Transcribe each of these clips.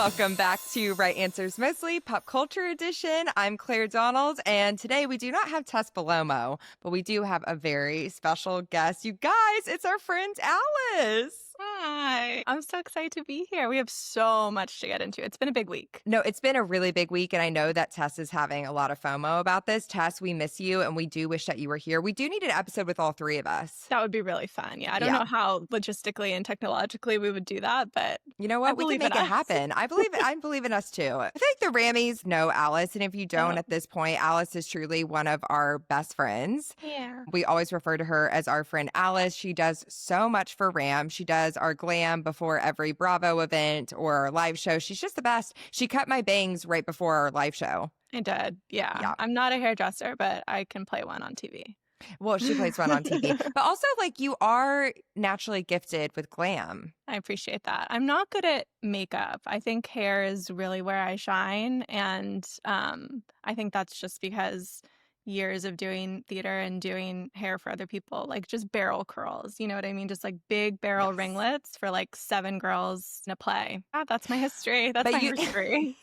Welcome back to Right Answers Mostly, Pop Culture Edition. I'm Claire Donald, and today we do not have Tess Bellomo, but we do have a very special guest. You guys, it's our friend Alice. Hi. I'm so excited to be here. We have so much to get into. It's been a big week. No, it's been a really big week, and I know that Tess is having a lot of FOMO about this. Tess, we miss you, and we do wish that you were here. We do need an episode with all three of us. That would be really fun. Yeah, I don't know how logistically and technologically we would do that, but you know what? We can make it happen. I believe in us too. I think the Rammies know Alice, and if you don't at this point, Alice is truly one of our best friends. Yeah. We always refer to her as our friend Alice. She does so much for RAM. She does our glam before every Bravo event or our live show. She's just the best. She cut my bangs right before our live show. I did. Yeah. I'm not a hairdresser, but I can play one on TV. Well, she plays one on TV. But also, like, you are naturally gifted with glam. I appreciate that. I'm not good at makeup. I think hair is really where I shine. And I think that's just because years of doing theater and doing hair for other people, like just barrel curls, you know what I mean? Just like big barrel ringlets for like 7 girls in a play. That's my history. That's my history.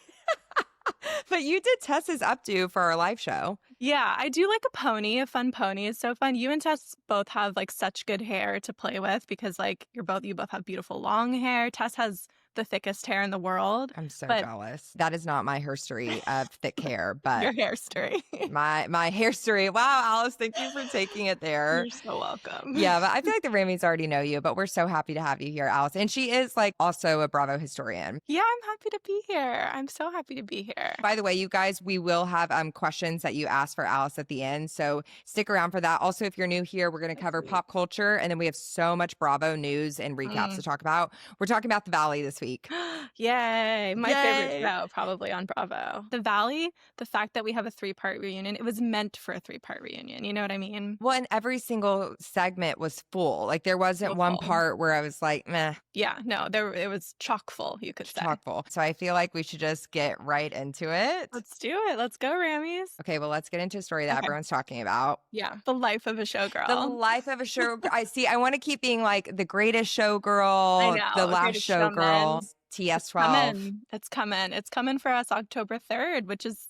But you did Tess's updo for our live show. Yeah, I do like a pony. A fun pony is so fun. You and Tess both have like such good hair to play with because like you both have beautiful long hair. Tess has the thickest hair in the world. I'm so jealous. That is not my history of thick hair, but your hair story. my hair story. Wow, Alice, thank you for taking it there. You're so welcome. Yeah, but I feel like the Rammies already know you, but we're so happy to have you here, Alice. And she is like also a Bravo historian. Yeah, I'm happy to be here. I'm so happy to be here. By the way, you guys, we will have questions that you asked for Alice at the end, so stick around for that. Also, if you're new here, we're going to cover pop culture, and then we have so much Bravo news and recaps to talk about. We're talking about The Valley this week. Yay. My favorite show, probably on Bravo. The Valley, the fact that we have a 3-part reunion, it was meant for a 3-part reunion. You know what I mean? Well, and every single segment was full. Like, there wasn't one part where I was like, meh. Yeah, no, it was chock full, you could say. Chock full. So I feel like we should just get right into it. Let's do it. Let's go, Rammies. Okay, well, let's get into a story that everyone's talking about. Yeah, the life of a showgirl. The life of a showgirl. I want to keep being like the greatest showgirl, I know, the last showgirl. TS12. It's coming. It's coming for us October 3rd, which is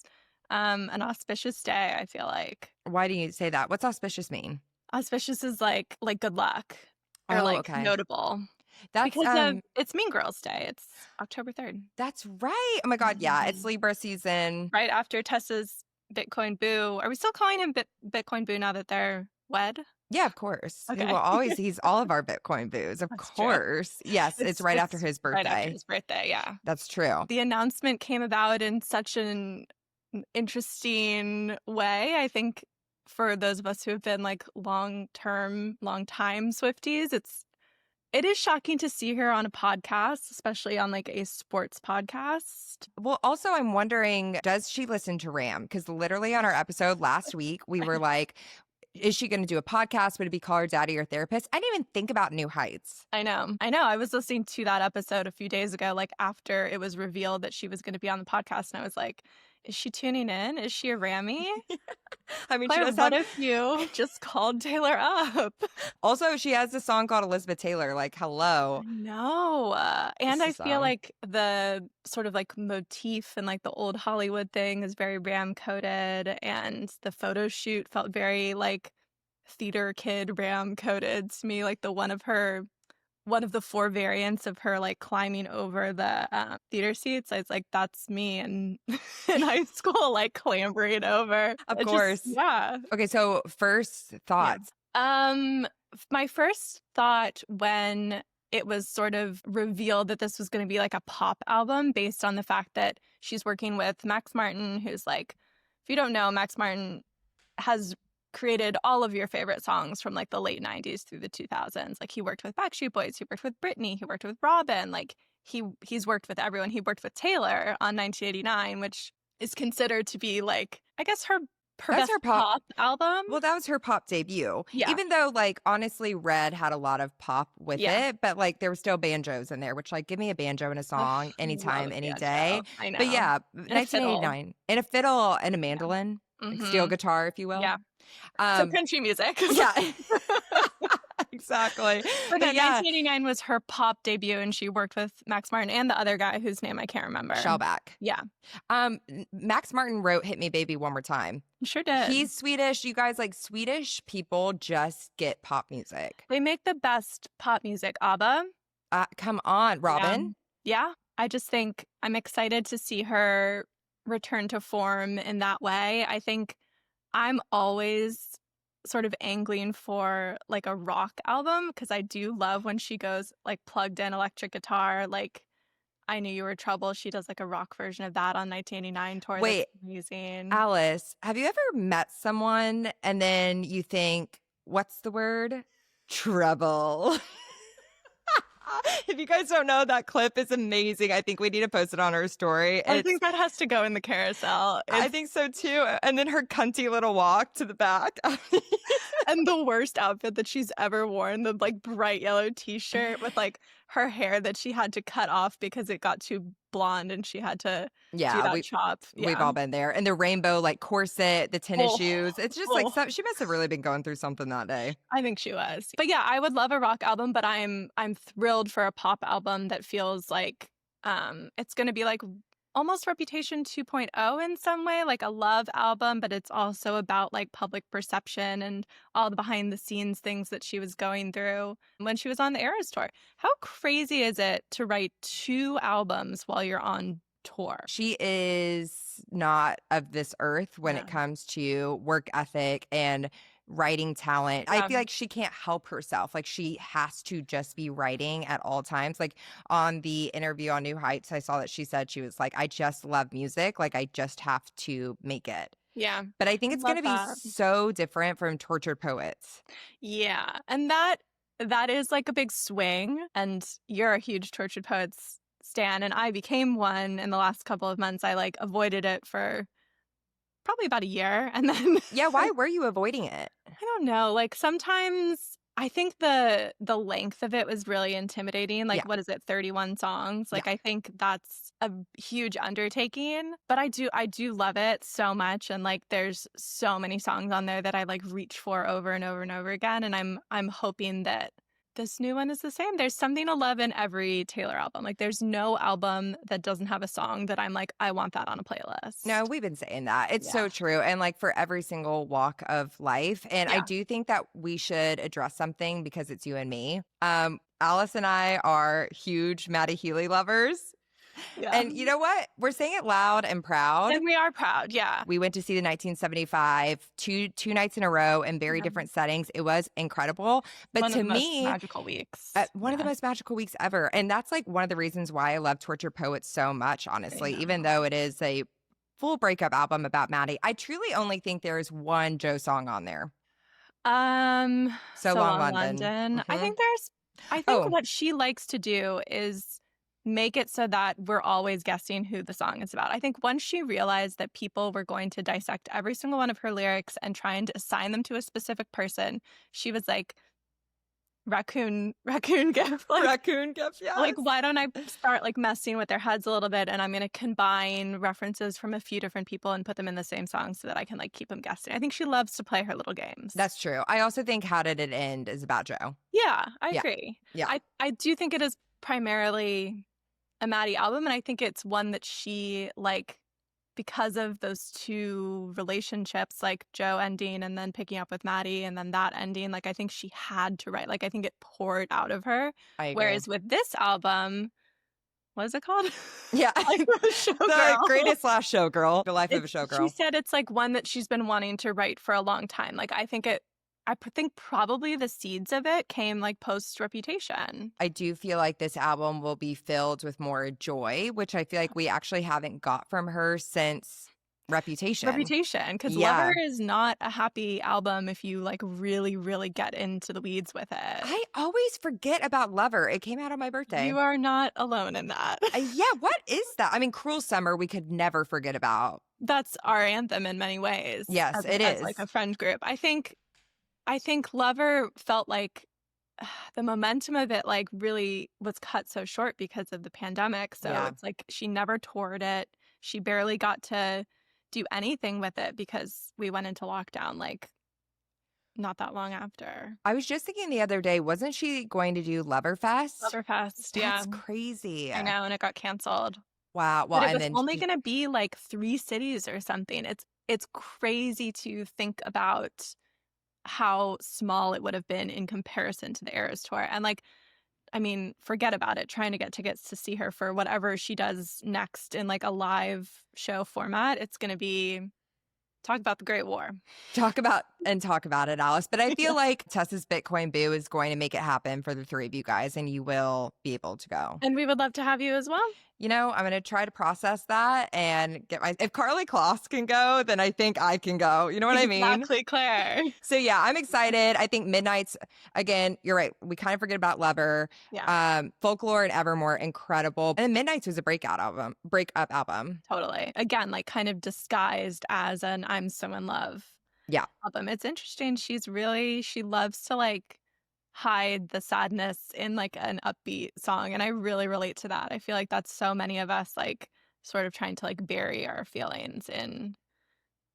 an auspicious day, I feel like. Why do you say that? What's auspicious mean? Auspicious is like good luck or notable. That's because it's Mean Girls Day. It's October 3rd. That's right. Oh my God. Yeah. It's Libra season. Right after Tessa's Bitcoin boo. Are we still calling him Bitcoin boo now that they're wed? Yeah, of course. Okay. He will always, he's all of our Bitcoin boos. Of course. True. Yes. It's right after his birthday. Right after his birthday. Yeah. That's true. The announcement came about in such an interesting way. I think for those of us who have been like long time Swifties, it is shocking to see her on a podcast, especially on like a sports podcast. Well, also I'm wondering, does she listen to RAM? Because literally on our episode last week, we were like, is she going to do a podcast? Would it be Call Her Daddy or Therapist? I didn't even think about New Heights. I know. I was listening to that episode a few days ago, like after it was revealed that she was going to be on the podcast. And I was like, is she tuning in? Is she a Rammy? I mean, Claire, what if you just called Taylor up? Also, she has a song called Elizabeth Taylor, like, hello. No. And I feel like the sort of like motif and like the old Hollywood thing is very Ram coded. And the photo shoot felt very like theater kid Ram coded to me, like one of the 4 variants of her like climbing over the theater seats. I was like, that's me in high school, like clambering over. Of course. Yeah. Okay, so first thoughts. Yeah. My first thought when it was sort of revealed that this was going to be like a pop album based on the fact that she's working with Max Martin, who's like, if you don't know, Max Martin has created all of your favorite songs from like the late 90s through the 2000s. Like he worked with Backstreet Boys, he worked with Britney, he worked with Robin. Like he's worked with everyone. He worked with Taylor on 1989, which is considered to be like, I guess her best pop album. Well, that was her pop debut. Yeah. Even though like honestly Red had a lot of pop with it, but like there were still banjos in there, which like give me a banjo in a song anytime, any day. I know. But yeah, 1989. And a fiddle and a mandolin. Like steel guitar, if you will. Yeah. So country music. Yeah. Exactly. But no, But yeah, 1989 was her pop debut, and she worked with Max Martin and the other guy whose name I can't remember. Shellback. Yeah, Max Martin wrote "Hit Me, Baby, One More Time." sure did. He's Swedish. You guys, like, Swedish people just get pop music. They make the best pop music. ABBA. Come on, Yeah. Robin. Yeah. I just think I'm excited to see her return to form in that way. I think I'm always sort of angling for like a rock album because I do love when she goes like plugged in electric guitar, like I Knew You Were Trouble. She does like a rock version of that on 1989 tour. Wait, That's amazing. Alice, have you ever met someone and then you think, what's the word? Trouble. If you guys don't know, that clip is amazing. I think we need to post it on our story. I think that has to go in the carousel. I think so too. And then her cunty little walk to the back. And the worst outfit that she's ever worn, the like bright yellow t-shirt with like her hair that she had to cut off because it got too blonde and she had to do that chop. We've all been there. And the rainbow like corset, the tennis shoes. It's just like she must have really been going through something that day. I think she was. But yeah, I would love a rock album, but I'm thrilled for a pop album that feels like it's going to be like almost Reputation 2.0 in some way, like a love album, but it's also about like public perception and all the behind the scenes things that she was going through when she was on the Eras tour. How crazy is it to write 2 albums while you're on tour? She is not of this earth when it comes to work ethic and writing talent. I feel like she can't help herself. Like she has to just be writing at all times. Like on the interview on New Heights, I saw that she said she was like, I just love music. Like I just have to make it. Yeah. But I think it's going to be so different from Tortured Poets. Yeah. And that is like a big swing. And you're a huge Tortured Poets stan. And I became one in the last couple of months. I like avoided it for probably about a year. And then yeah, why were you avoiding it? I don't know. Like sometimes I think the length of it was really intimidating. Like what is it, 31 songs? Like I think that's a huge undertaking. But I do love it so much. And like there's so many songs on there that I like reach for over and over and over again. And I'm hoping that this new one is the same. There's something to love in every Taylor album. Like there's no album that doesn't have a song that I'm like, I want that on a playlist. No, we've been saying that. It's so true. And like for every single walk of life. And I do think that we should address something because it's you and me. Alice and I are huge Maddie Healy lovers. Yeah. And you know what? We're saying it loud and proud. And we are proud, yeah. We went to see the 1975 two nights in a row in very different settings. It was incredible. But one to of the me, most magical weeks. One of the most magical weeks ever. And that's like one of the reasons why I love Tortured Poets so much, honestly, even though it is a full breakup album about Maddie. I truly only think there is one Joe song on there. So Long London. Mm-hmm. I think what she likes to do is make it so that we're always guessing who the song is about. I think once she realized that people were going to dissect every single one of her lyrics and try and assign them to a specific person, she was like, raccoon gif. Like, raccoon gif, yes. Like, why don't I start like messing with their heads a little bit, and I'm going to combine references from a few different people and put them in the same song so that I can like keep them guessing. I think she loves to play her little games. That's true. I also think How Did It End is about Joe. Yeah, I agree. Yeah. I do think it is primarily a Maddie album, and I think it's one that she like because of those 2 relationships, like Joe ending and then picking up with Maddie and then that ending, like I think she had to write. Like I think it poured out of her. I agree. Whereas with this album, what is it called? Yeah. Like the Greatest Last Showgirl, The Life of a Showgirl. She said it's like one that she's been wanting to write for a long time. Like I think probably the seeds of it came like post Reputation. I do feel like this album will be filled with more joy, which I feel like we actually haven't got from her since Reputation, because Lover is not a happy album if you like really, really get into the weeds with it. I always forget about Lover. It came out on my birthday. You are not alone in that. What is that? I mean, Cruel Summer we could never forget about. That's our anthem in many ways. Yes, it is. Like a friend group. I think Lover felt like the momentum of it like really was cut so short because of the pandemic. So it's like she never toured it. She barely got to do anything with it because we went into lockdown like not that long after. I was just thinking the other day, wasn't she going to do Loverfest? Loverfest, yeah. That's crazy. I know, and it got canceled. Wow. Well, But it and was then only gonna be, like, 3 cities or something. It's crazy to think about how small it would have been in comparison to the Eras Tour, and, like, I mean, forget about it, trying to get tickets to see her for whatever she does next in, like, a live show format. It's gonna be talk about the Great War. talk about it, Alice. But I feel Yeah. like Tessa's Bitcoin Boo is going to make it happen for the three of you guys, and you will be able to go. And we would love to have you as well. You know, I'm going to try to process that and if Carly Kloss can go, then I think I can go. You know what I mean? Exactly, Claire. So yeah, I'm excited. I think Midnight's, again, you're right. We kind of forget about Lover. Yeah. Folklore and Evermore, incredible. And Midnight's was a breakup album. Totally. Again, like, kind of disguised as an I'm so in love Yeah. album. It's interesting. She loves to, like, hide the sadness in, like, an upbeat song, and I really relate to that. I feel like that's so many of us, like, sort of trying to, like, bury our feelings in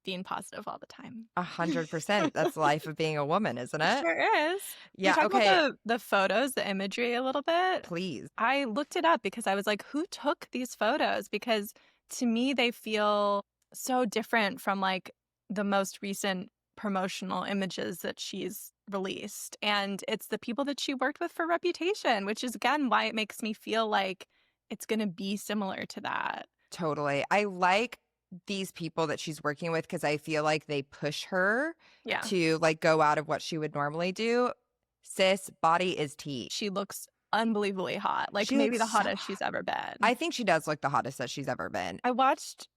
being positive all the time. 100%. That's the life of being a woman, isn't it? Sure is. Yeah. Can we talk Okay. about the photos, the imagery a little bit? Please. I looked it up because I was like, who took these photos? Because to me, they feel so different from, like, the most recent promotional images that she's released. And it's the people that she worked with for Reputation, which is, again, why it makes me feel like it's going to be similar to that. Totally. I like these people that she's working with because I feel like they push her Yeah. to like go out of what she would normally do. Sis, body is tea. She looks unbelievably hot. Like, She maybe the looks so hottest she's ever been. I think she does look the hottest that she's ever been. I watched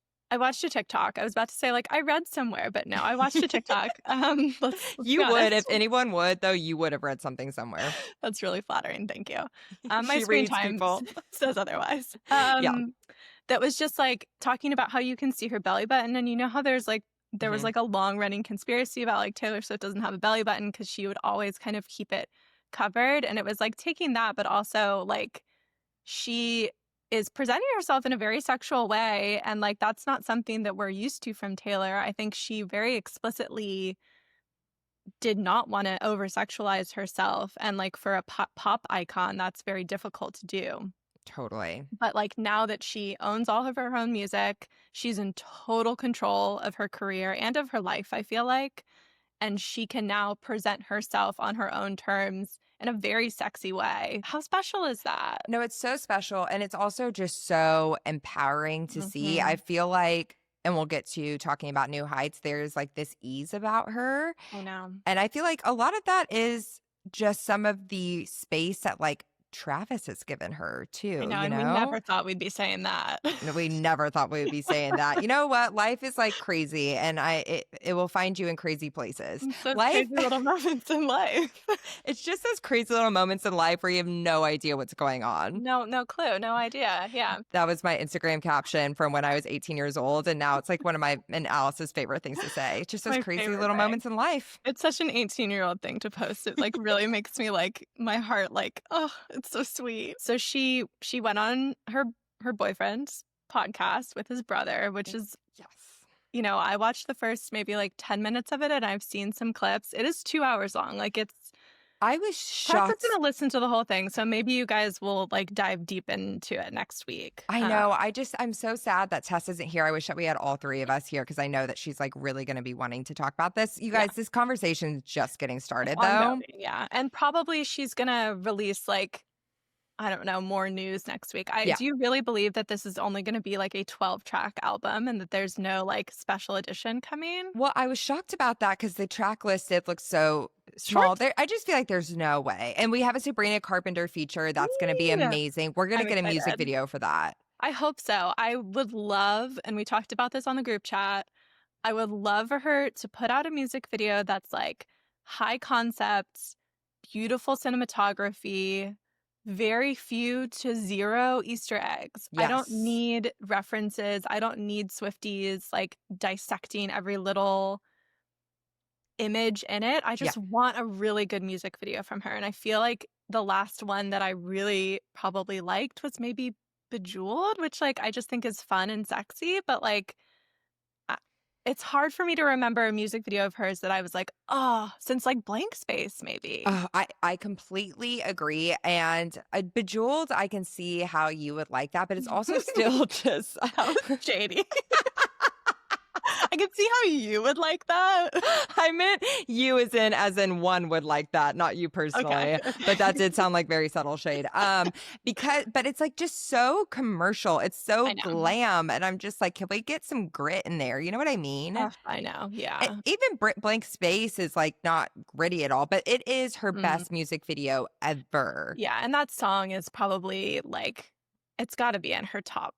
a TikTok. I was about to say, like, I read somewhere, but no, I watched a TikTok. Let's You be would, honest. if anyone would, though, you would have read something somewhere. That's really flattering. Thank you. My She screen reads time people. says otherwise. Yeah. That was just, like, talking about how you can see her belly button, and you know how there was, Mhm. like, a long-running conspiracy about, like, Taylor Swift doesn't have a belly button because she would always kind of keep it covered, and it was, like, taking that, but also, like, she is presenting herself in a very sexual way, and, like, that's not something that we're used to from Taylor. I think she very explicitly did not want to over-sexualize herself, and, like, for a pop icon, that's very difficult to do. Totally. But, like, now that she owns all of her own music, she's in total control of her career and of her life, I feel like, and she can now present herself on her own terms in a very sexy way. How special is that? No, it's so special. And it's also just so empowering to see. I Mhm. feel like, and we'll get to talking about New Heights, there's like this ease about her. I know. And I feel like a lot of that is just some of the space that like Travis has given her too, I know, you and we know? never thought we'd be saying that. No, we never thought we would be saying that. You know what? Life is like crazy, and it will find you in crazy places. Those Life, crazy little moments in life. it's just those crazy little moments in life where you have no idea what's going on. No clue, no idea. Yeah. That was my Instagram caption from when I was 18 years old, and now it's like one of my and Alice's favorite things to say. Just those My crazy favorite little thing. moments in life. It's such an 18-year-old thing to post. It, like, really makes me, like, my heart, like, oh, it's so sweet. So she went on her boyfriend's podcast with his brother, which is, Yes. you know, I watched the first maybe like 10 minutes of it, and I've seen some clips. It is 2 hours long. Like, it's I was Tess shocked. is gonna listen to the whole thing, so maybe you guys will, like, dive deep into it next week. I know. I'm so sad that Tess isn't here. I wish that we had all three of us here because I know that she's like really going to be wanting to talk about this. You Yeah. guys, this conversation's just getting started though. Ongoing, yeah, and probably she's gonna release, like, I don't know, more news next week. Yeah. Do you really believe that this is only going to be like a 12-track album and that there's no, like, special edition coming? Well, I was shocked about that because the track listed looks so small. Short. There, I just feel like there's no way. And we have a Sabrina Carpenter feature that's going to be Yeah. amazing. We're going to I'm get a music excited. video for that. I hope so. I would love, and we talked about this on the group chat, I would love for her to put out a music video that's like high concepts, beautiful cinematography, very few to zero Easter eggs. I don't Yes. need references. I don't need Swifties like dissecting every little image in it. I just want a really good music video from her. And I feel like the last one that I really probably liked was maybe Bejeweled, which, like, I just think is fun and sexy, but, like, it's hard for me to remember a music video of hers that I was like, oh, since like Blank Space, maybe. Oh, I completely agree. And Bejeweled, I can see how you would like that, but it's also still just That was shady. I can see how you would like that. I meant you as in one would like that, not you personally. Okay. But that did sound like very subtle shade. But it's like just so commercial. It's so I know. glam. And I'm just like, can we get some grit in there? You know what I mean? I know. Yeah. Even Blank Space is like not gritty at all, but it is her best music video ever. Yeah. And that song is probably like, it's got to be in her top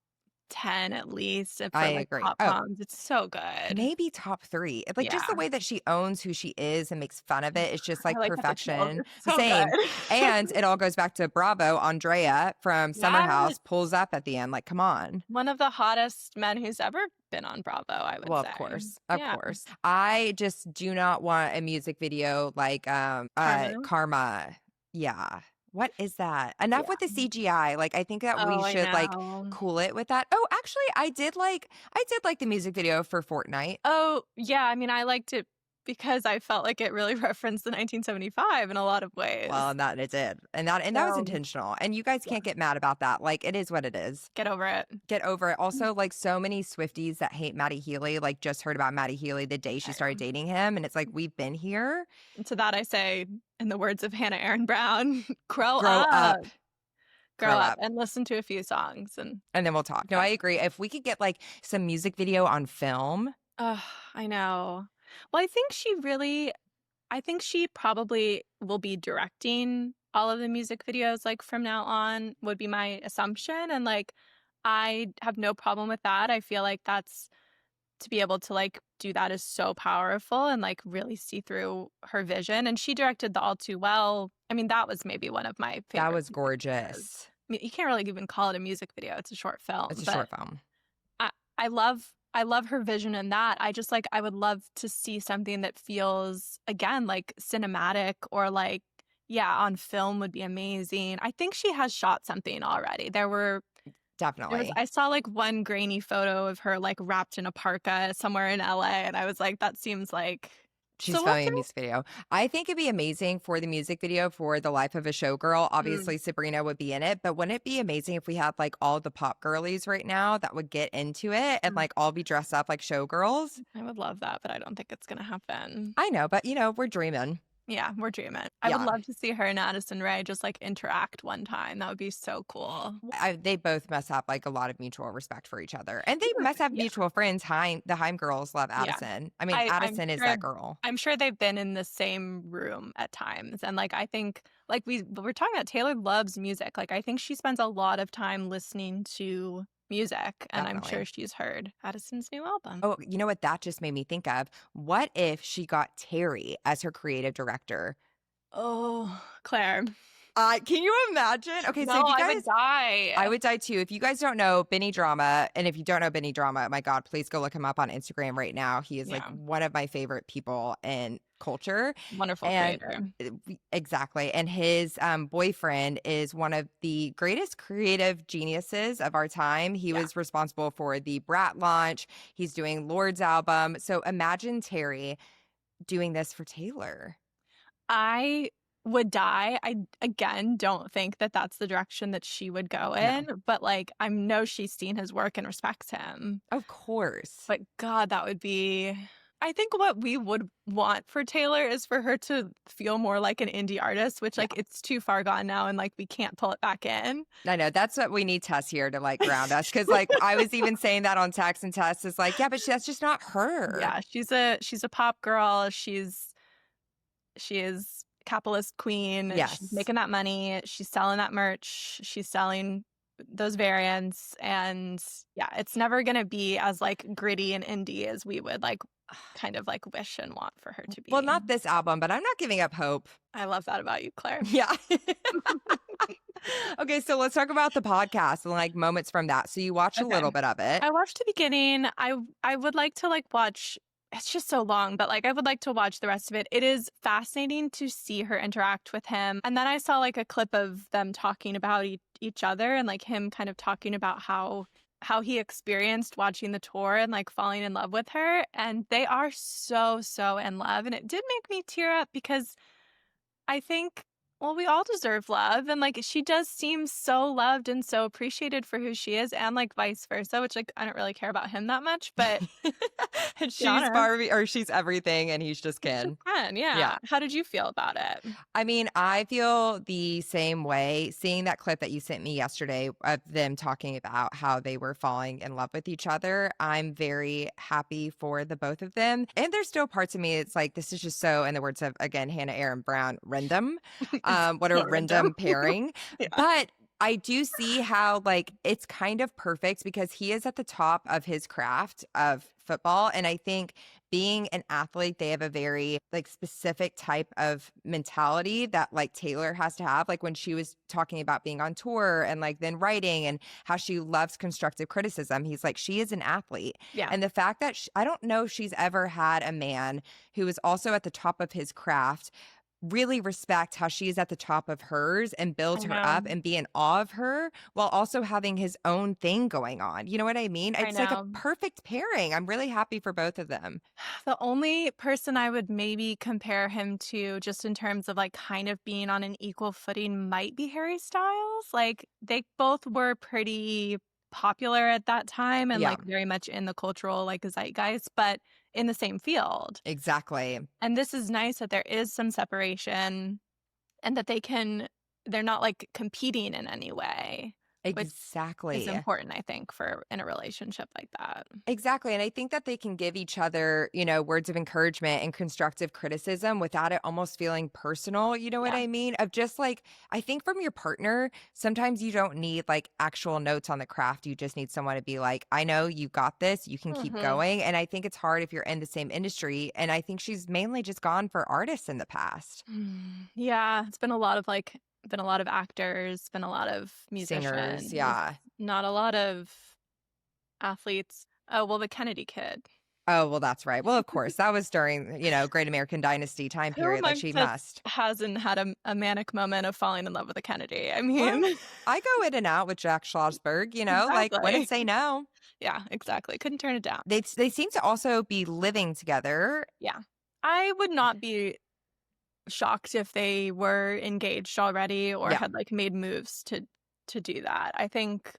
10 at least for I like agree. pop Oh, songs. It's so good. maybe top 3. Like just the Yeah. way that she owns who she is and makes fun of it. It's just like I like that visual. perfection. It's so Same. good. And it all goes back to Bravo. Andrea from Summer House Yes. pulls up at the end. Like, come on. One of the hottest men who's ever been on Bravo, I would Well, say. of course. Of Yeah. course. I just do not want a music video like Karma. Yeah. What is that? Enough with the CGI. Like, I think that we should like cool it with that. Oh, actually, I did like the music video for Fortnite. Oh, yeah. I mean, I liked it because I felt like it really referenced the 1975 in a lot of ways. Well, and that it did. And that was intentional. And you guys can't get mad about that. Like, it is what it is. Get over it. Get over it. Also, like, so many Swifties that hate Maddie Healy, like, just heard about Maddie Healy the day she started dating him. And it's like, we've been here. And to that I say, in the words of Hannah Aaron Brown, grow up. Grow up and listen to a few songs. And then we'll talk. No, I agree. If we could get, like, some music video on film. Oh, I know. Well, I think she probably will be directing all of the music videos, like, from now on, would be my assumption. And, like, I have no problem with that. I feel like that's, to be able to, like, do that is so powerful and, like, really see through her vision. And she directed the All Too Well. I mean, that was maybe one of my favorite. That was gorgeous. I mean, you can't really even call it a music video. It's a short film. It's a short film. I love her vision in that. I just like, I would love to see something that feels, again, like cinematic or like, yeah, on film would be amazing. I think she has shot something already. Definitely. I saw like one grainy photo of her like wrapped in a parka somewhere in LA. And I was like, that seems like she's filming a music video. I think it'd be amazing for the music video for The Life of a Showgirl. Obviously, Sabrina would be in it, but wouldn't it be amazing if we had like all the pop girlies right now that would get into it and like all be dressed up like showgirls? I would love that, but I don't think it's going to happen. I know, but you know, we're dreaming. Yeah, we're dreaming. I would love to see her and Addison Rae just like interact one time. That would be so cool. They both must have like a lot of mutual respect for each other. And they must have mutual friends. The Haim girls love Addison. I mean, Addison is that girl. I'm sure they've been in the same room at times. And like, I think like we're talking about, Taylor loves music. Like, I think she spends a lot of time listening to music, and I'm sure she's heard Addison's new album. Oh, you know what that just made me think of? What if she got Terry as her creative director? Oh, Claire. Can you imagine? Okay, no, so if you guys, I would die. I would die too. If you guys don't know Benny Drama, and if you don't know Benny Drama, my God, please go look him up on Instagram right now. He is like one of my favorite people in culture. Wonderful creator. Exactly. And his boyfriend is one of the greatest creative geniuses of our time. He was responsible for the Brat launch. He's doing Lord's album. So imagine Terry doing this for Taylor. I would die. I, again, don't think that that's the direction that she would go in, but like, I know she's seen his work and respects him. Of course. But God, that would be... I think what we would want for Taylor is for her to feel more like an indie artist, which like it's too far gone now and like we can't pull it back in. I know. That's what we need Tess here to like ground us. Cause like I was even saying that on text and Tess is like, yeah, but that's just not her. Yeah. She's a pop girl. She is capitalist queen. Yes. She's making that money. She's selling that merch. She's selling those variants. And yeah, it's never going to be as like gritty and indie as we would like kind of like wish and want for her to be. Well, not this album, but I'm not giving up hope. I love that about you, Claire. Yeah. Okay, so let's talk about the podcast and like moments from that. So you watched a little bit of it. I watched the beginning. I would like to like watch. It's just so long, but like I would like to watch the rest of it. It is fascinating to see her interact with him. And then I saw like a clip of them talking about each other and like him kind of talking about how how he experienced watching the tour and like falling in love with her. And they are so, so in love. And it did make me tear up because I think, well, we all deserve love. And like she does seem so loved and so appreciated for who she is, and like vice versa, which like I don't really care about him that much, but And be she's honest, Barbie, or she's everything, and he's just he's just Ken. fun. Yeah. Yeah. How did you feel about it? I mean, I feel the same way. Seeing that clip that you sent me yesterday of them talking about how they were falling in love with each other, I'm very happy for the both of them. And there's still parts of me, it's like, this is just so, in the words of, again, Hannah Aaron Brown, random. It's What a so random. random pairing. Yeah. But I do see how, like, it's kind of perfect because he is at the top of his craft of football. And I think being an athlete, they have a very like specific type of mentality that like Taylor has to have. Like when she was talking about being on tour and like then writing and how she loves constructive criticism, he's like, she is an athlete. Yeah. And the fact that I don't know if she's ever had a man who is also at the top of his craft really respect how she is at the top of hers and build I her know. up and be in awe of her while also having his own thing going on. You know what I mean? I It's like a know. perfect pairing. I'm really happy for both of them. The only person I would maybe compare him to, just in terms of like kind of being on an equal footing, might be Harry Styles. Like they both were pretty popular at that time and Yeah, like very much in the cultural like zeitgeist, but in the same field. exactly. And this is nice that there is some separation and that they're not like competing in any way, which is Exactly. important, I think, for in a relationship like that. Exactly. And I think that they can give each other, words of encouragement and constructive criticism without it almost feeling personal. You know what Yeah. I mean? Of just like, I think from your partner, sometimes you don't need like actual notes on the craft. You just need someone to be like, I know you got this. You can keep Mhm. going. And I think it's hard if you're in the same industry. And I think she's mainly just gone for artists in the past. Yeah, it's been a lot of actors, been a lot of Singers. musicians, Yeah. not a lot of athletes. Oh, well, the Kennedy kid. Oh, well, that's right. Well, of course, that was during, Great American Dynasty time Who period. Like she amongst us must. hasn't had a manic moment of falling in love with a Kennedy? I Well, mean, I go in and out with Jack Schlossberg, like wouldn't exactly. say no. Yeah, exactly. Couldn't turn it down. They seem to also be living together. Yeah. I would not be shocked if they were engaged already or Yeah. had like made moves to do that. I think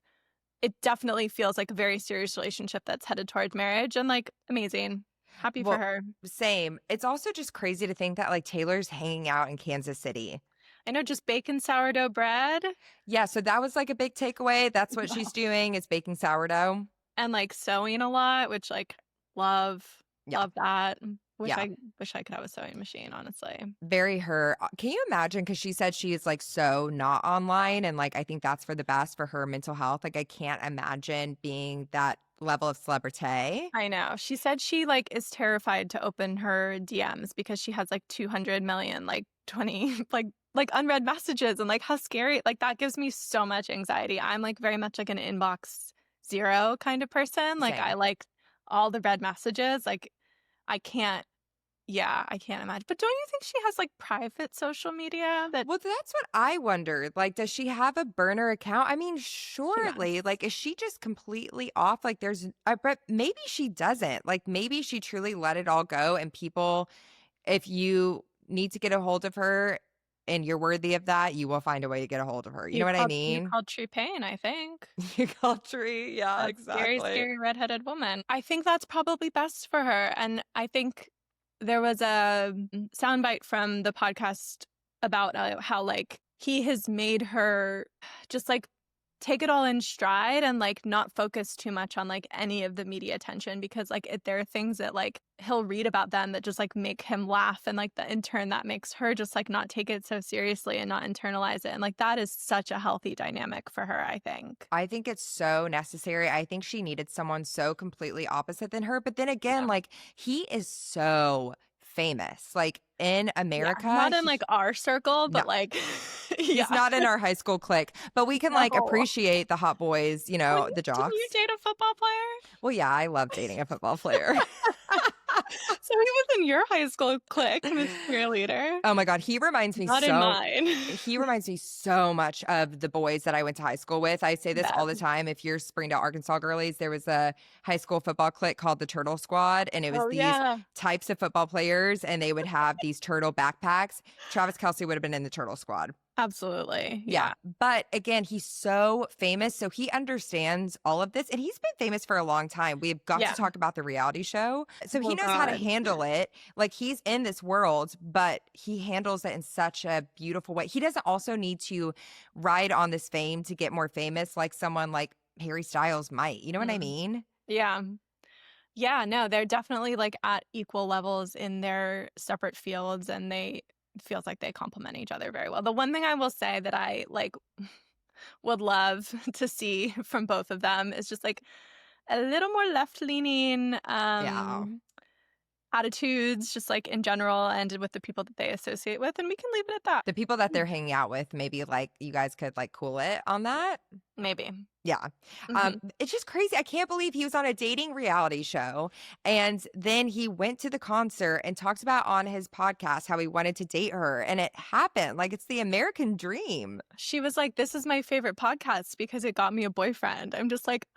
it definitely feels like a very serious relationship that's headed towards marriage, and like amazing. Happy for Well, her. same. It's also just crazy to think that like Taylor's hanging out in Kansas City. I know, just baking sourdough bread. Yeah, so that was like a big takeaway. That's what Wow. she's doing is baking sourdough. And like sewing a lot, which like love Yeah. love that. Wish Yeah. I wish I could have a sewing machine, honestly. Very her. Can you imagine? Because she said she is like so not online. And like, I think that's for the best for her mental health. Like, I can't imagine being that level of celebrity. I know. She said she like is terrified to open her DMs because she has like 200 million like 20 like unread messages, and like how scary, like that gives me so much anxiety. I'm like very much like an inbox zero kind of person. Like I Same. like all the read messages. Like I can't I can't imagine. But don't you think she has like private social media that Well, that's what I wondered. Like, does she have a burner account? I mean, she surely. must? Like, is she just completely off? Like, but maybe she doesn't. Like, maybe she truly let it all go. And people, if you need to get a hold of her and you're worthy of that, you will find a way to get a hold of her. You know what I You mean? called Tree Pain, I think. You call Tree. Yeah, A scary, exactly. scary redheaded woman. I think that's probably best for her. And I think there was a soundbite from the podcast about how like he has made her just like take it all in stride and like not focus too much on like any of the media attention, because like there are things that like he'll read about them that just like make him laugh, and like in turn that makes her just like not take it so seriously and not internalize it, and like that is such a healthy dynamic for her, I think. I think it's so necessary. I think she needed someone so completely opposite than her. But then again, Yeah. like he is so famous. Like in America, Not in like our circle, No. but like he's not in our high school clique. But we can like No. appreciate the hot boys, the jocks. Did you date a football player? Well, yeah, I love dating a football player. So he was in your high school clique, Miss Cheerleader. Oh my God, he reminds me Not in mine. he reminds me so much of the boys that I went to high school with. I say this Yeah. all the time. If you're Springdale, Arkansas girlies, there was a high school football clique called the Turtle Squad, and it was Oh, these yeah. types of football players, and they would have these turtle backpacks. Travis Kelce would have been in the Turtle Squad. Absolutely. Yeah. But again, he's so famous. So he understands all of this. And he's been famous for a long time. We've got Yeah. to talk about the reality show. So he Oh, knows how to God. handle it. Like he's in this world, but he handles it in such a beautiful way. He doesn't also need to ride on this fame to get more famous like someone like Harry Styles might. You know what I mean? Yeah. Yeah, no, they're definitely like at equal levels in their separate fields, and they feels like they complement each other very well. The one thing I will say that I like would love to see from both of them is just like a little more left-leaning Yeah. attitudes, just like in general and with the people that they associate with, and we can leave it at that. The people that they're hanging out with, maybe like you guys could like cool it on that. Maybe. Yeah. Mhm. It's just crazy. I can't believe he was on a dating reality show. And then he went to the concert and talked about on his podcast how he wanted to date her. And it happened. Like it's the American dream. She was like, "This is my favorite podcast because it got me a boyfriend." I'm just like,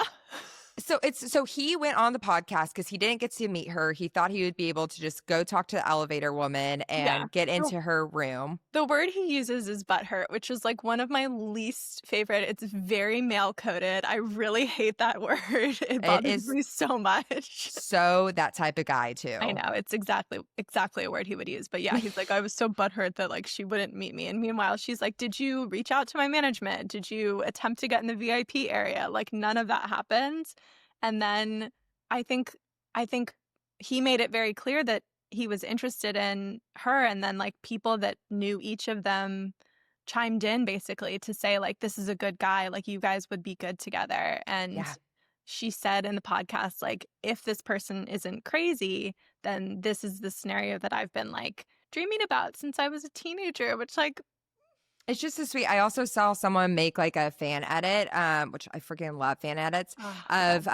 So he went on the podcast because he didn't get to meet her. He thought he would be able to just go talk to the elevator woman Yeah. and get into her room. the word he uses is butthurt, which is like one of my least favorite. It's very male coded. I really hate that word. It bothers is me so much. So that type of guy too. I know it's exactly a word he would use. But yeah, he's like, I was so butthurt that like she wouldn't meet me. And meanwhile, she's like, did you reach out to my management? Did you attempt to get in the VIP area? Like none of that happened. And then I think he made it very clear that he was interested in her, and then like people that knew each of them chimed in basically to say like, this is a good guy, like you guys would be good together. And Yeah. she said in the podcast, like, if this person isn't crazy, then this is the scenario that I've been like dreaming about since I was a teenager, which like, It's just so sweet. I also saw someone make like a fan edit, which I freaking love fan edits of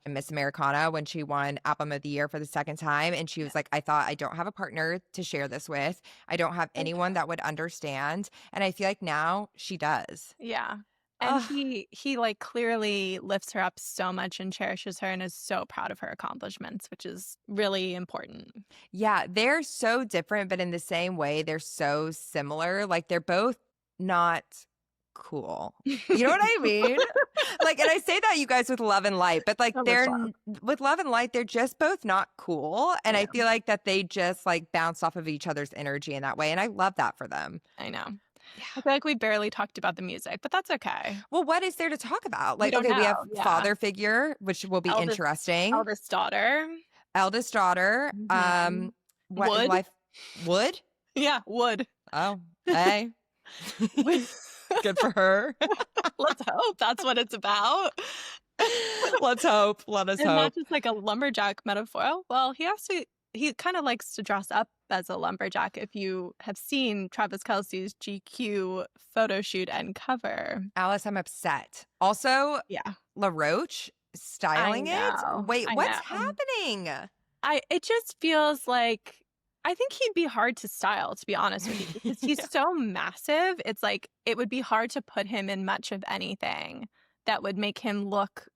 Miss Americana when she won Album of the Year for the second time. And she was like, I thought I don't have a partner to share this with. I don't have anyone that would understand. And I feel like now she does. yeah. And he like clearly lifts her up so much and cherishes her and is so proud of her accomplishments, which is really important. Yeah, they're so different, but in the same way, they're so similar. Like they're both not cool. You know what I mean? Like, and I say that you guys with Love and Light, but like with Love and Light, they're just both not cool. And I feel like that they just like bounce off of each other's energy in that way. And I love that for them. I know. I feel like we barely talked about the music, but that's okay. Well, what is there to talk about? Like, don't okay, we have know. Yeah. father figure, which will be interesting. Eldest daughter. Eldest daughter. Mhm. What Wood? life? Wood? Yeah, wood. Oh, hey. Good for her. Let's hope that's what it's about. Let's hope. Let us And hope. not just like a lumberjack metaphor. Well, he kind of likes to dress up as a lumberjack. If you have seen Travis Kelce's GQ photo shoot and cover. Alice, I'm upset. Also, Yeah. LaRoche styling it. Wait, I what's know. happening? It just feels like I think he'd be hard to style, to be honest with you, because he's so massive. It's like it would be hard to put him in much of anything that would make him look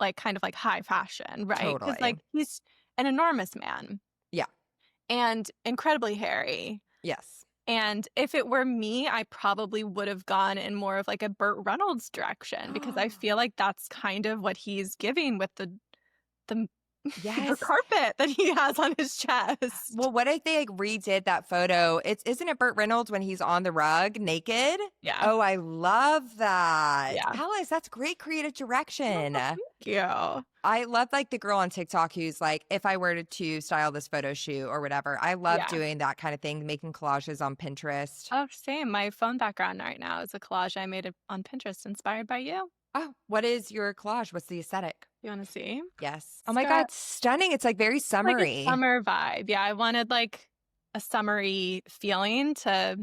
like kind of like high fashion, right? Because Totally. like he's an enormous man. Yeah. And incredibly hairy. Yes. And if it were me, I probably would have gone in more of like a Burt Reynolds direction because I feel like that's kind of what he's giving with the Yes. carpet that he has on his chest. Well, what if they like redid that photo? Isn't it Burt Reynolds when he's on the rug naked? Yeah. Oh, I love that. Yeah. Alice, that's great creative direction. Thank you. I love like the girl on TikTok who's like, if I were to style this photo shoot or whatever, I love doing that kind of thing, making collages on Pinterest. Oh, same. My phone background right now is a collage I made on Pinterest inspired by you. Oh, what is your collage? What's the aesthetic? You want to see? Yes. Oh my God, stunning. It's like very summery. Like a summer vibe. Yeah, I wanted like a summery feeling to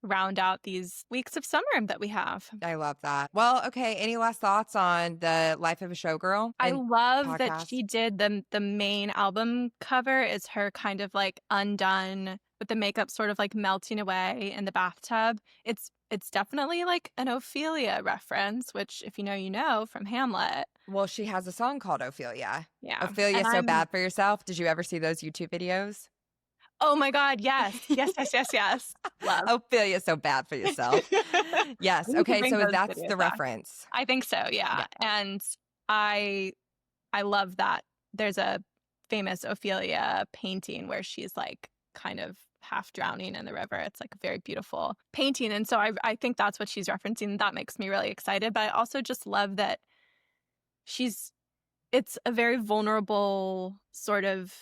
round out these weeks of summer that we have. I love that. Well, okay. Any last thoughts on the life of a showgirl I and love that podcast? she did the main album cover is her kind of like undone with the makeup sort of like melting away in the bathtub. It's definitely like an Ophelia reference, which if you know, you know from Hamlet. Well, she has a song called Ophelia. Yeah. Ophelia, And so I'm bad for yourself. Did you ever see those YouTube videos? oh my God, yes. Yes, yes, yes, yes. Love. Ophelia, so bad for yourself. Yes. We need to Okay. bring So those that's the videos back. reference. I think so, Yeah. yeah. And I love that there's a famous Ophelia painting where she's like kind of half drowning in the river. It's like a very beautiful painting. And so I think that's what she's referencing. That makes me really excited. But I also just love that it's a very vulnerable sort of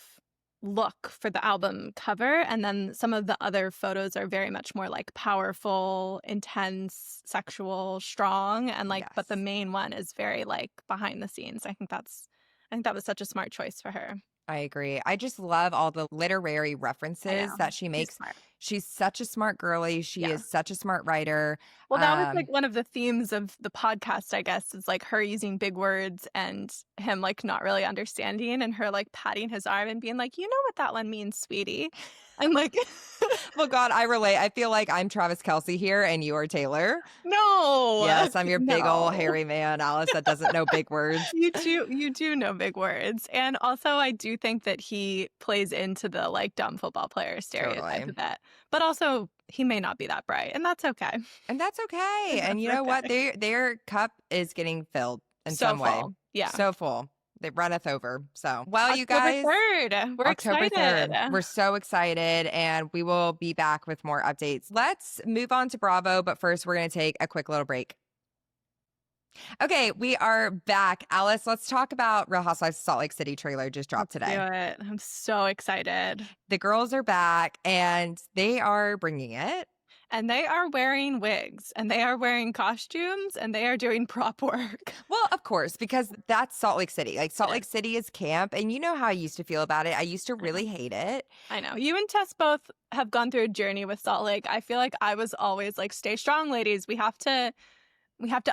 look for the album cover. And then some of the other photos are very much more like powerful, intense, sexual, strong. And like, but the Yes. main one is very like behind the scenes. I think that was such a smart choice for her. I agree. I just love all the literary I references know. that she She's makes. smart. She's such a smart girly. She Yeah. is such a smart writer. Well, that was like one of the themes of the podcast, I guess, is like her using big words and him like not really understanding and her like patting his arm and being like, you know what that one means, sweetie. I'm like, Well, God, I relate. I feel like I'm Travis Kelsey here and you are Taylor. no. Yes, I'm your big old No. hairy man, Alice, that doesn't know big words. You do know big words. And also I do think that he plays into the like dumb football player stereotype Totally. of that. But also he may not be that bright, and that's okay. And that's okay. And That's you know what? okay. Their cup is getting filled in So some way. full. Yeah. So full. It runneth over. So, well, you October guys, 3rd. We're October excited. 3rd. We're so excited, and we will be back with more updates. Let's move on to Bravo, but first, we're going to take a quick little break. Okay, we are back. Alice, let's talk about Real Housewives of Salt Lake City trailer just dropped Let's today. do it. I'm so excited. The girls are back, and they are bringing it. And they are wearing wigs, and they are wearing costumes, and they are doing prop work. Well, of course, because that's Salt Lake City. Like, Salt It Lake City is camp, and you know how I used to feel about it. I used to really hate it. I know. You and Tess both have gone through a journey with Salt Lake. I feel like I was always like, stay strong, ladies. We have to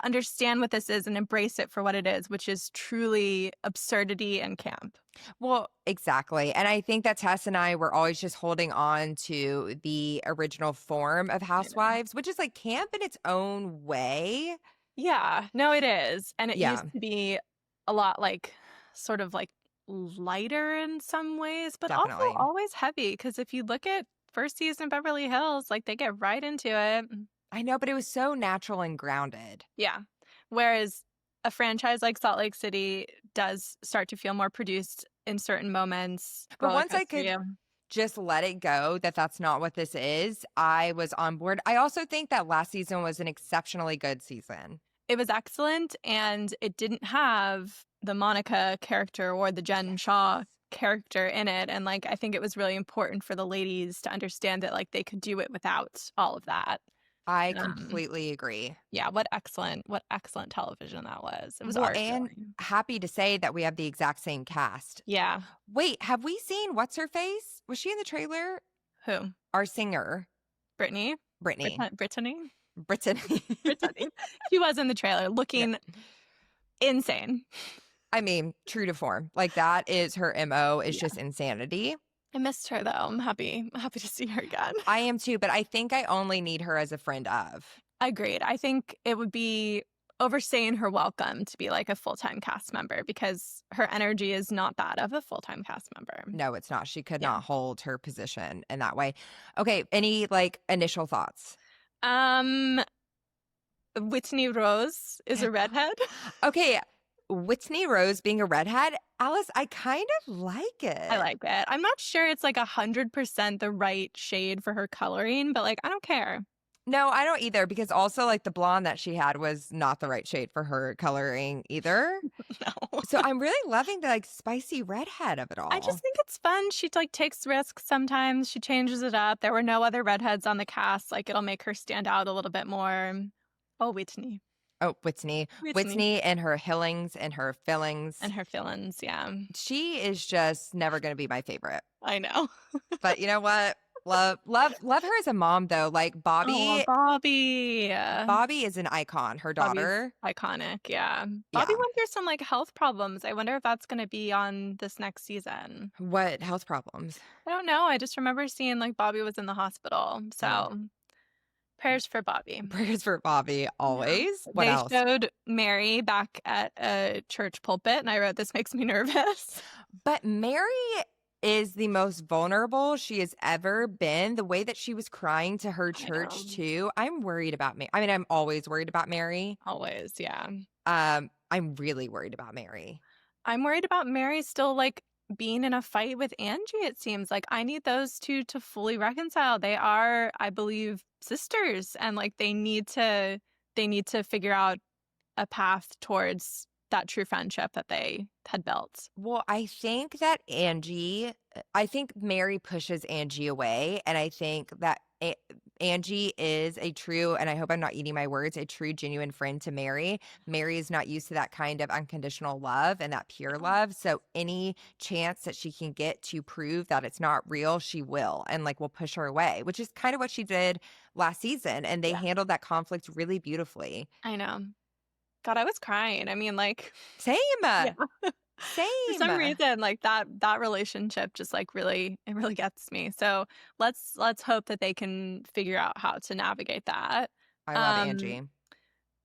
understand what this is and embrace it for what it is, which is truly absurdity and camp. Well, exactly. And I think that Tess and I were always just holding on to the original form of Housewives, which is like camp in its own way. Yeah, no, it is. And it Yeah. used to be a lot like sort of like lighter in some ways, but Definitely. also always heavy. Because if you look at first season of Beverly Hills, like they get right into it. I know, but it was so natural and grounded. Yeah. Whereas a franchise like Salt Lake City does start to feel more produced in certain moments. But roller once I coaster, could yeah. just let it go that that's not what this is, I was on board. I also think that last season was an exceptionally good season. It was excellent, and it didn't have the Monica character or the Jen Shaw character in it. And like, I think it was really important for the ladies to understand that like they could do it without all of that. I completely agree. Yeah, what excellent television that was. It was Well, art. and happy to say that we have the exact same cast. Yeah. Wait, have we seen what's her face? Was she in the trailer? Who? Our singer, Brittany? Brittany. Brittany? Brittany. Brittany. She was in the trailer looking insane. I mean, true to form. Like that is her MO, is just insanity. I missed her though. I'm happy to see her again. I am too, but I think I only need her as a friend of. Agreed. I think it would be overstaying her welcome to be like a full-time cast member because her energy is not that of a full-time cast member. No, it's not. She could not hold her position in that way. Okay, any like initial thoughts? Whitney Rose is a redhead. Okay, Whitney Rose being a redhead, Alice, I kind of like it. I like it. I'm not sure it's like 100% the right shade for her coloring, but like I don't care. No, I don't either, because also like the blonde that she had was not the right shade for her coloring either. No. So I'm really loving the like spicy redhead of it all. I just think it's fun. She like takes risks sometimes. She changes it up. There were no other redheads on the cast. Like it'll make her stand out a little bit more. Oh, Whitney. Oh, Whitney and her hillings and her fillings. And her fillings, yeah. She is just never going to be my favorite. I know. But you know what? Love her as a mom though. Like Oh, Bobby. Bobby is an icon. Her Bobby's daughter. iconic, yeah. Bobby Yeah. went through some, like, health problems. I wonder if that's gonna be on this next season. What health problems? I don't know, I just remember seeing, like, Bobby was in the hospital, Oh, so prayers for Bobby. prayers for Bobby Yeah. always. What They else? showed Mary back at a church pulpit, and I wrote, "This makes me nervous." But Mary is the most vulnerable she has ever been. The way that she was crying to her I know. church too. I'm worried about me. I mean, I'm always worried about Mary. Always, yeah. I'm really worried about Mary. I'm worried about Mary still, like, being in a fight with Angie, it seems. Like, I need those 2 to fully reconcile. They are, I believe, sisters, and, like, they need to figure out a path towards that true friendship that they had built. Well, I think that I think Mary pushes Angie away. And I think that Angie is a true, and I hope I'm not eating my words, a true, genuine friend to Mary. Mary is not used to that kind of unconditional love and that pure love. So any chance that she can get to prove that it's not real, she will. And like will push her away, which is kind of what she did last season. And they Yeah, handled that conflict really beautifully. I know. God, I was crying. I mean, like, Same. yeah. For Same. some reason, like, that relationship just, like, really gets me. So let's hope that they can figure out how to navigate that. I love Um, Angie.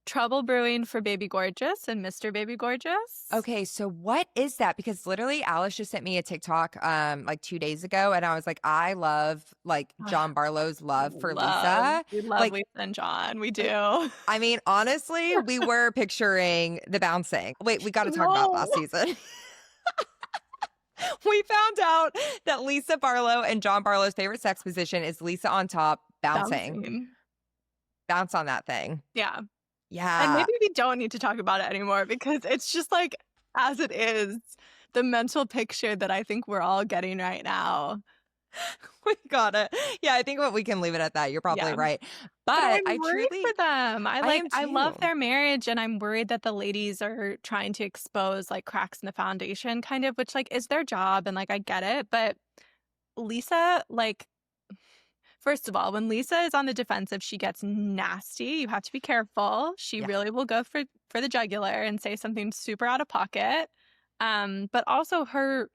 Trouble brewing for Baby Gorgeous and Mr. Baby Gorgeous. Okay, so what is that? Because literally Alice just sent me a TikTok like 2 days ago and I was like, I love like John Barlow's love for Lisa. We love Like, Lisa and John. We do. I mean, honestly, we were picturing the bouncing. Wait, we got to talk about last No. season. We found out that Lisa Barlow and John Barlow's favorite sex position is Lisa on top bouncing. Bouncing. Bounce on that thing. Yeah. And Yeah. maybe we don't need to talk about it anymore because it's just like, as it is, the mental picture that I think we're all getting right now. We got it. Yeah, I think we can leave it at that. You're probably Yeah. right. But But I'm I worried truly for them. I love too. their marriage, and I'm worried that the ladies are trying to expose, like, cracks in the foundation kind of, which, like, is their job, and, like, I get it, but Lisa, like, first of all, when Lisa is on the defensive, she gets nasty. You have to be careful. She Yeah. really will go for the jugular and say something super out of pocket. But also her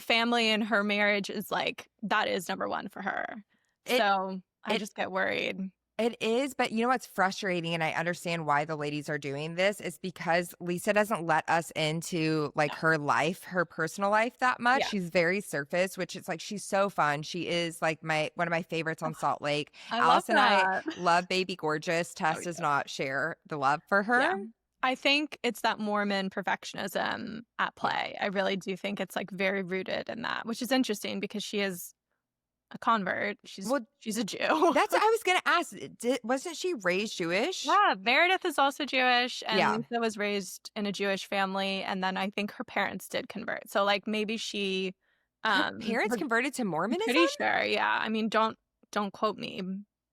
family and her marriage is like, that is number one for her. It So I it just get worried. it is, but you know what's frustrating, and I understand why the ladies are doing this, is because Lisa doesn't let us into like No. her life, her personal life that much. Yeah. She's very surface, which is like she's so fun. She is like one of my favorites on Salt Lake. I love Alice and I that. love Baby Gorgeous. Tess Oh, does yeah. not share the love for her. Yeah. I think it's that Mormon perfectionism at Yeah. play. I really do think it's like very rooted in that, which is interesting because she is a convert. Well, She's a Jew. that's I was gonna ask. Wasn't she raised Jewish? Yeah, Meredith is also Jewish, and Yeah. Lisa was raised in a Jewish family, and then I think her parents did convert. So like maybe she Her parents her- converted to I'm Mormonism? pretty sure, yeah. I mean, don't quote me.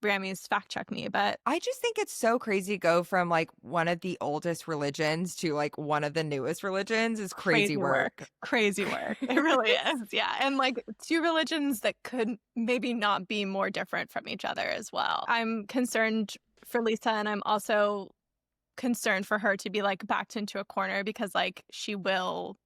Rammies fact check me, but I just think it's so crazy to go from like one of the oldest religions to like one of the newest religions is crazy work. Crazy work. It really is. Yeah. And like 2 religions that could maybe not be more different from each other as well. I'm concerned for Lisa, and I'm also concerned for her to be like backed into a corner because like she will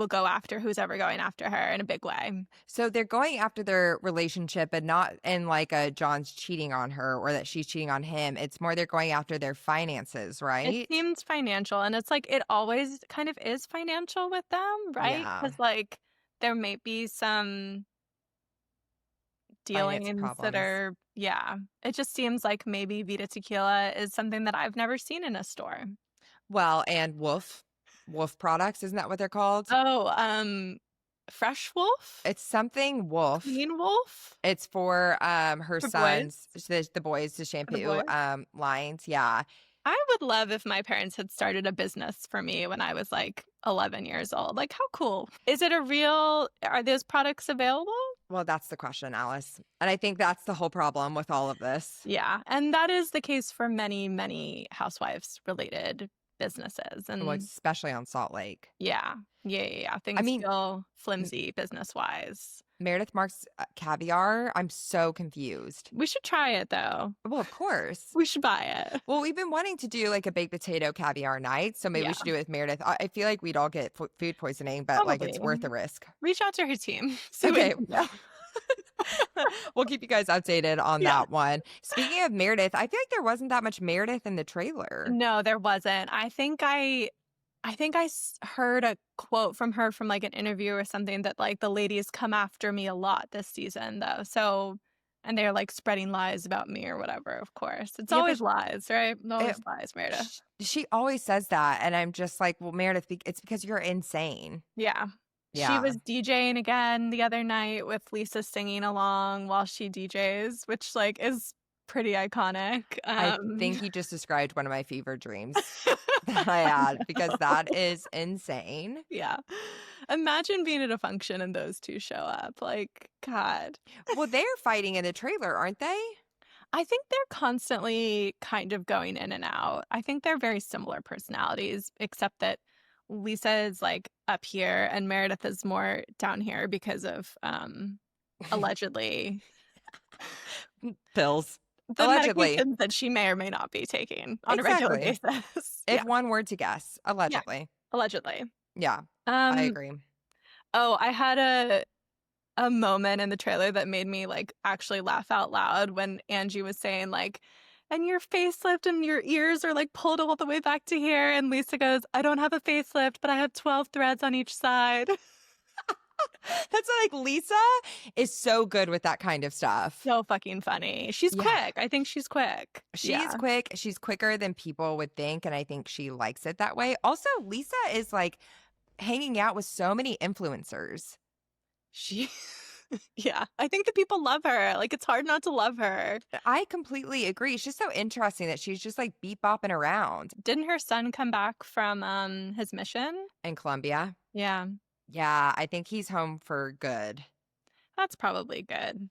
go after who's ever going after her in a big way. So they're going after their relationship and not in like a John's cheating on her or that she's cheating on him. It's more they're going after their finances, It right? seems financial, and it's like it always kind of is financial with them, right? Yeah. Because like there may be some Finance dealings that problems. are, yeah. It just seems like maybe Vita Tequila is something that I've never seen in a store. Well, and Wolf products, isn't that what they're called? Oh, Fresh Wolf? It's something Wolf. Clean Wolf? It's for her For boys? sons, the boys to For the shampoo boys? lines. Yeah. I would love if my parents had started a business for me when I was like 11 years old. Like, how cool. Are those products available? Well, that's the question, Alice. And I think that's the whole problem with all of this. Yeah. And that is the case for many, many housewives related businesses. Well, And especially on Salt Lake. yeah. Things mean, feel flimsy business wise. Meredith Marks caviar. I'm so confused. We should try it though. Well, of course. We should buy it. Well, we've been wanting to do like a baked potato caviar night, so maybe we Yeah, should do it with Meredith. I feel like we'd all get food poisoning, but like it's probably. worth the risk. Reach out to her team. See Okay. what you can do. We'll keep you guys updated on Yeah. that one. Speaking of Meredith, I feel like there wasn't that much Meredith in the trailer. No, there wasn't. I think I heard a quote from her from like an interview or something that like the ladies come after me a lot this season though. So, and they're like spreading lies about me or whatever, of course. It's Yeah, but always lies, right? Always lies, Meredith. she always says that, and I'm just like, well, Meredith, it's because you're insane. Yeah. She Yeah. was DJing again the other night with Lisa singing along while she DJs, which like is pretty iconic. I think you just described one of my fever dreams that I had, because that is insane. Yeah. Imagine being at a function and those two show up. Like, God. Well, they're fighting in the trailer, aren't they? I think they're constantly kind of going in and out. I think they're very similar personalities, except that Lisa is like up here and Meredith is more down here because of allegedly Pills. the Allegedly. medications that she may or may not be taking on a regular Exactly. basis. If Yeah, one word to guess, allegedly. allegedly. Yeah, I Um, agree. oh, I had a moment in the trailer that made me like actually laugh out loud when Angie was saying like, and your facelift and your ears are like pulled all the way back to here, and Lisa goes, I don't have a facelift, but I have 12 threads on each side. That's like Lisa is so good with that kind of stuff. So fucking funny. She's Yeah. quick. I think she's quick. She's Yeah. quick. She's quicker than people would think, and I think she likes it that way. Also, Lisa is like hanging out with so many influencers. She yeah. I think the people love her. Like it's hard not to love her. I completely agree. It's just so interesting that she's just like beep bopping around Didn't her son come back from his mission? in Colombia. Yeah. Yeah, I think he's home for good. That's probably good.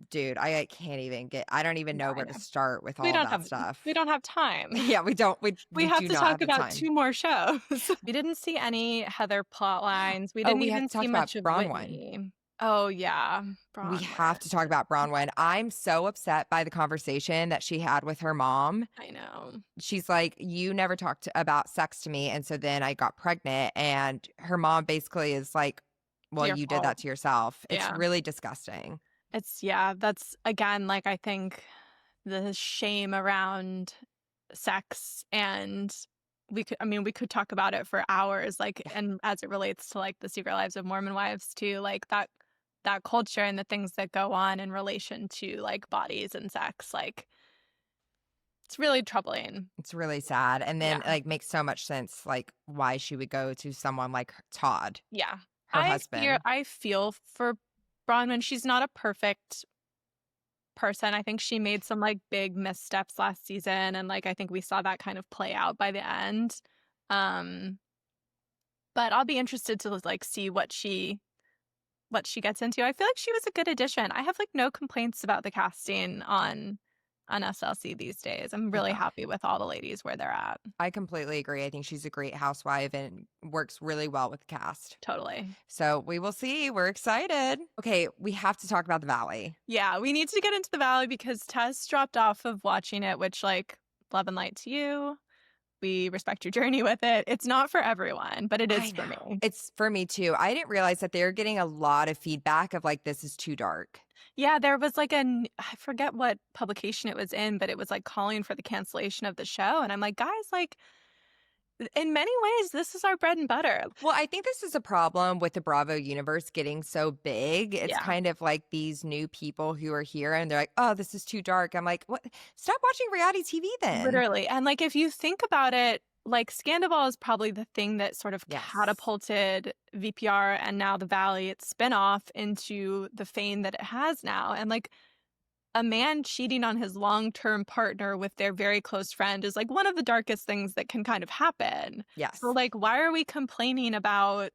Dude, I can't even I don't even know No, I where to know. start with all We don't that have stuff. we don't have time. Yeah, we don't. We have do to not talk have the about time. 2 more shows. We didn't see any Heather plot lines. We Oh, didn't we have even to talk see about much of Bronwyn. Whitney. Oh yeah, We have to talk about Bronwyn. I'm so upset by the conversation that she had with her mom. I know. She's like, you never talked about sex to me. And so then I got pregnant. And her mom basically is like, well, Your you did that fault. to yourself. It's Yeah. really disgusting. That's again like I think the shame around sex, and we could talk about it for hours, like, and as it relates to like the Secret Lives of Mormon Wives too, like that culture and the things that go on in relation to like bodies and sex, like it's really troubling. It's really sad. And then Yeah. like makes so much sense, like why she would go to someone like Todd, Yeah. her husband. I feel for Bronwyn. She's not a perfect person. I think she made some like big missteps last season, and like I think we saw that kind of play out by the end. But I'll be interested to like see what she gets into. I feel like she was a good addition. I have like no complaints about the casting on SLC these days. I'm really Yeah. happy with all the ladies where they're at. I completely agree. I think she's a great housewife and works really well with the cast. Totally. So we will see. We're excited. Okay, we have to talk about the Valley. Yeah, we need to get into the Valley because Tess dropped off of watching it, which like love and light to you. We respect your journey with it. It's not for everyone, but it I is for know. me. It's for me too. I didn't realize that they're getting a lot of feedback of like, this is too dark. Yeah, there was like I forget what publication it was in, but it was like calling for the cancellation of the show. And I'm like, guys, like in many ways, this is our bread and butter. Well, I think this is a problem with the Bravo universe getting so big. It's Yeah. kind of like these new people who are here and they're like, oh, this is too dark. I'm like, what? Stop watching reality TV then. Literally. And like if you think about it, like Scandal is probably the thing that sort of Yes. catapulted VPR and now the Valley, its spinoff, into the fame that it has now. And like a man cheating on his long-term partner with their very close friend is like one of the darkest things that can kind of happen. Yes. So like, why are we complaining about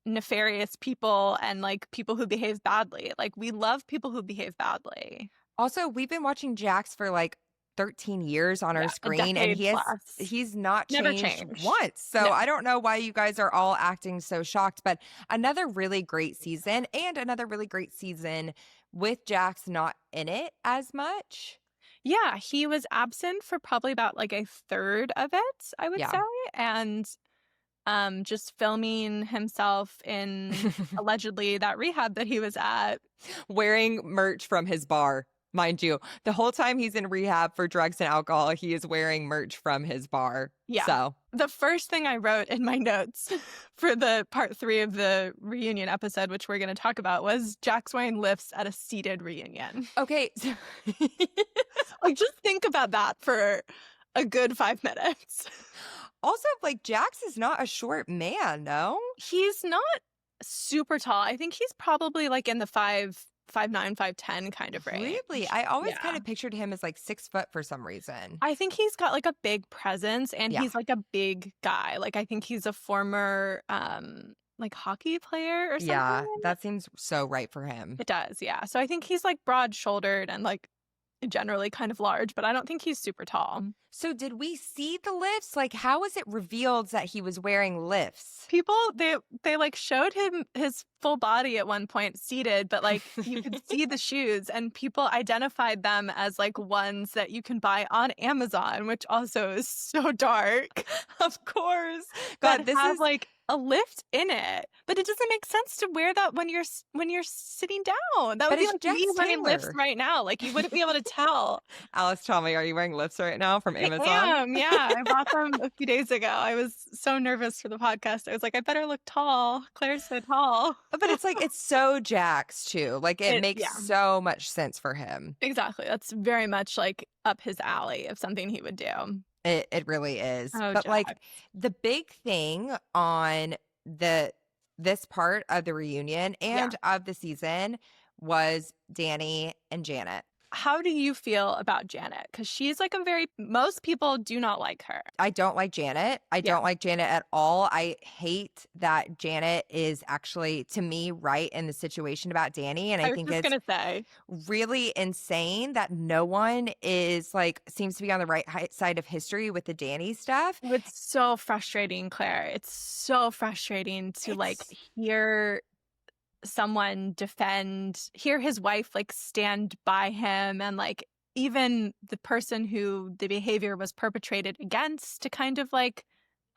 nefarious people and like people who behave badly? Like we love people who behave badly. Also, we've been watching Jax for like 13 years on our a screen, and decade plus. he's not Never changed changed. once. So No. I don't know why you guys are all acting so shocked, but another really great season, and another really great season with Jax not in it as much. Yeah, he was absent for probably about like a third of it, I would Yeah. say, and just filming himself in allegedly that rehab that he was at. Wearing merch from his bar, mind you. The whole time he's in rehab for drugs and alcohol, he is wearing merch from his bar. Yeah. So The first thing I wrote in my notes for the part 3 of the reunion episode, which we're going to talk about, was Jax wearing lifts at a seated reunion. okay. Like, just think about that for a good 5 minutes. Also, like, Jax is not a short man, no? He's not super tall. I think he's probably like in the 5'9", 5'10" kind of range. Really? I always Yeah. kind of pictured him as like 6 foot for some reason. I think he's got like a big presence, and Yeah. he's like a big guy. Like, I think he's a former like hockey player or something. Yeah, that seems so right for him. It does, yeah. So I think he's like broad-shouldered and like generally kind of large, but I don't think he's super tall. So did we see the lifts? Like, how was it revealed that he was wearing lifts? People, they like showed him his full body at one point seated, but like you could see the shoes, and people identified them as like ones that you can buy on Amazon, which also is so dark. Of course. God, That this have is like a lift in it, but it doesn't make sense to wear that when you're sitting down. That would But be it's like me Jax wearing lifts Taylor. right now. Like, you wouldn't be able to tell. Alice, tell me, are you wearing lifts right now from Amazon? I am, yeah. I bought them a few days ago. I was so nervous for the podcast. I was like, I better look tall. Claire's so tall. But it's like, it's so Jax too. Like, it makes Yeah. so much sense for him. Exactly. That's very much like up his alley of something he would do. It really is. Oh, But like, Jax. the big thing on this part of the reunion and of the season was Danny and Janet. How do you feel about Janet? Because she's like most people do not like her. I don't like Janet. I don't like Janet at all. I hate that Janet is actually, to me, right in the situation about Danny. And I think it's gonna say, really insane that no one is like, seems to be on the right side of history with the Danny stuff. it's so frustrating, Claire. It's so frustrating to like hear someone hear his wife like stand by him, and like even the person who the behavior was perpetrated against to kind of like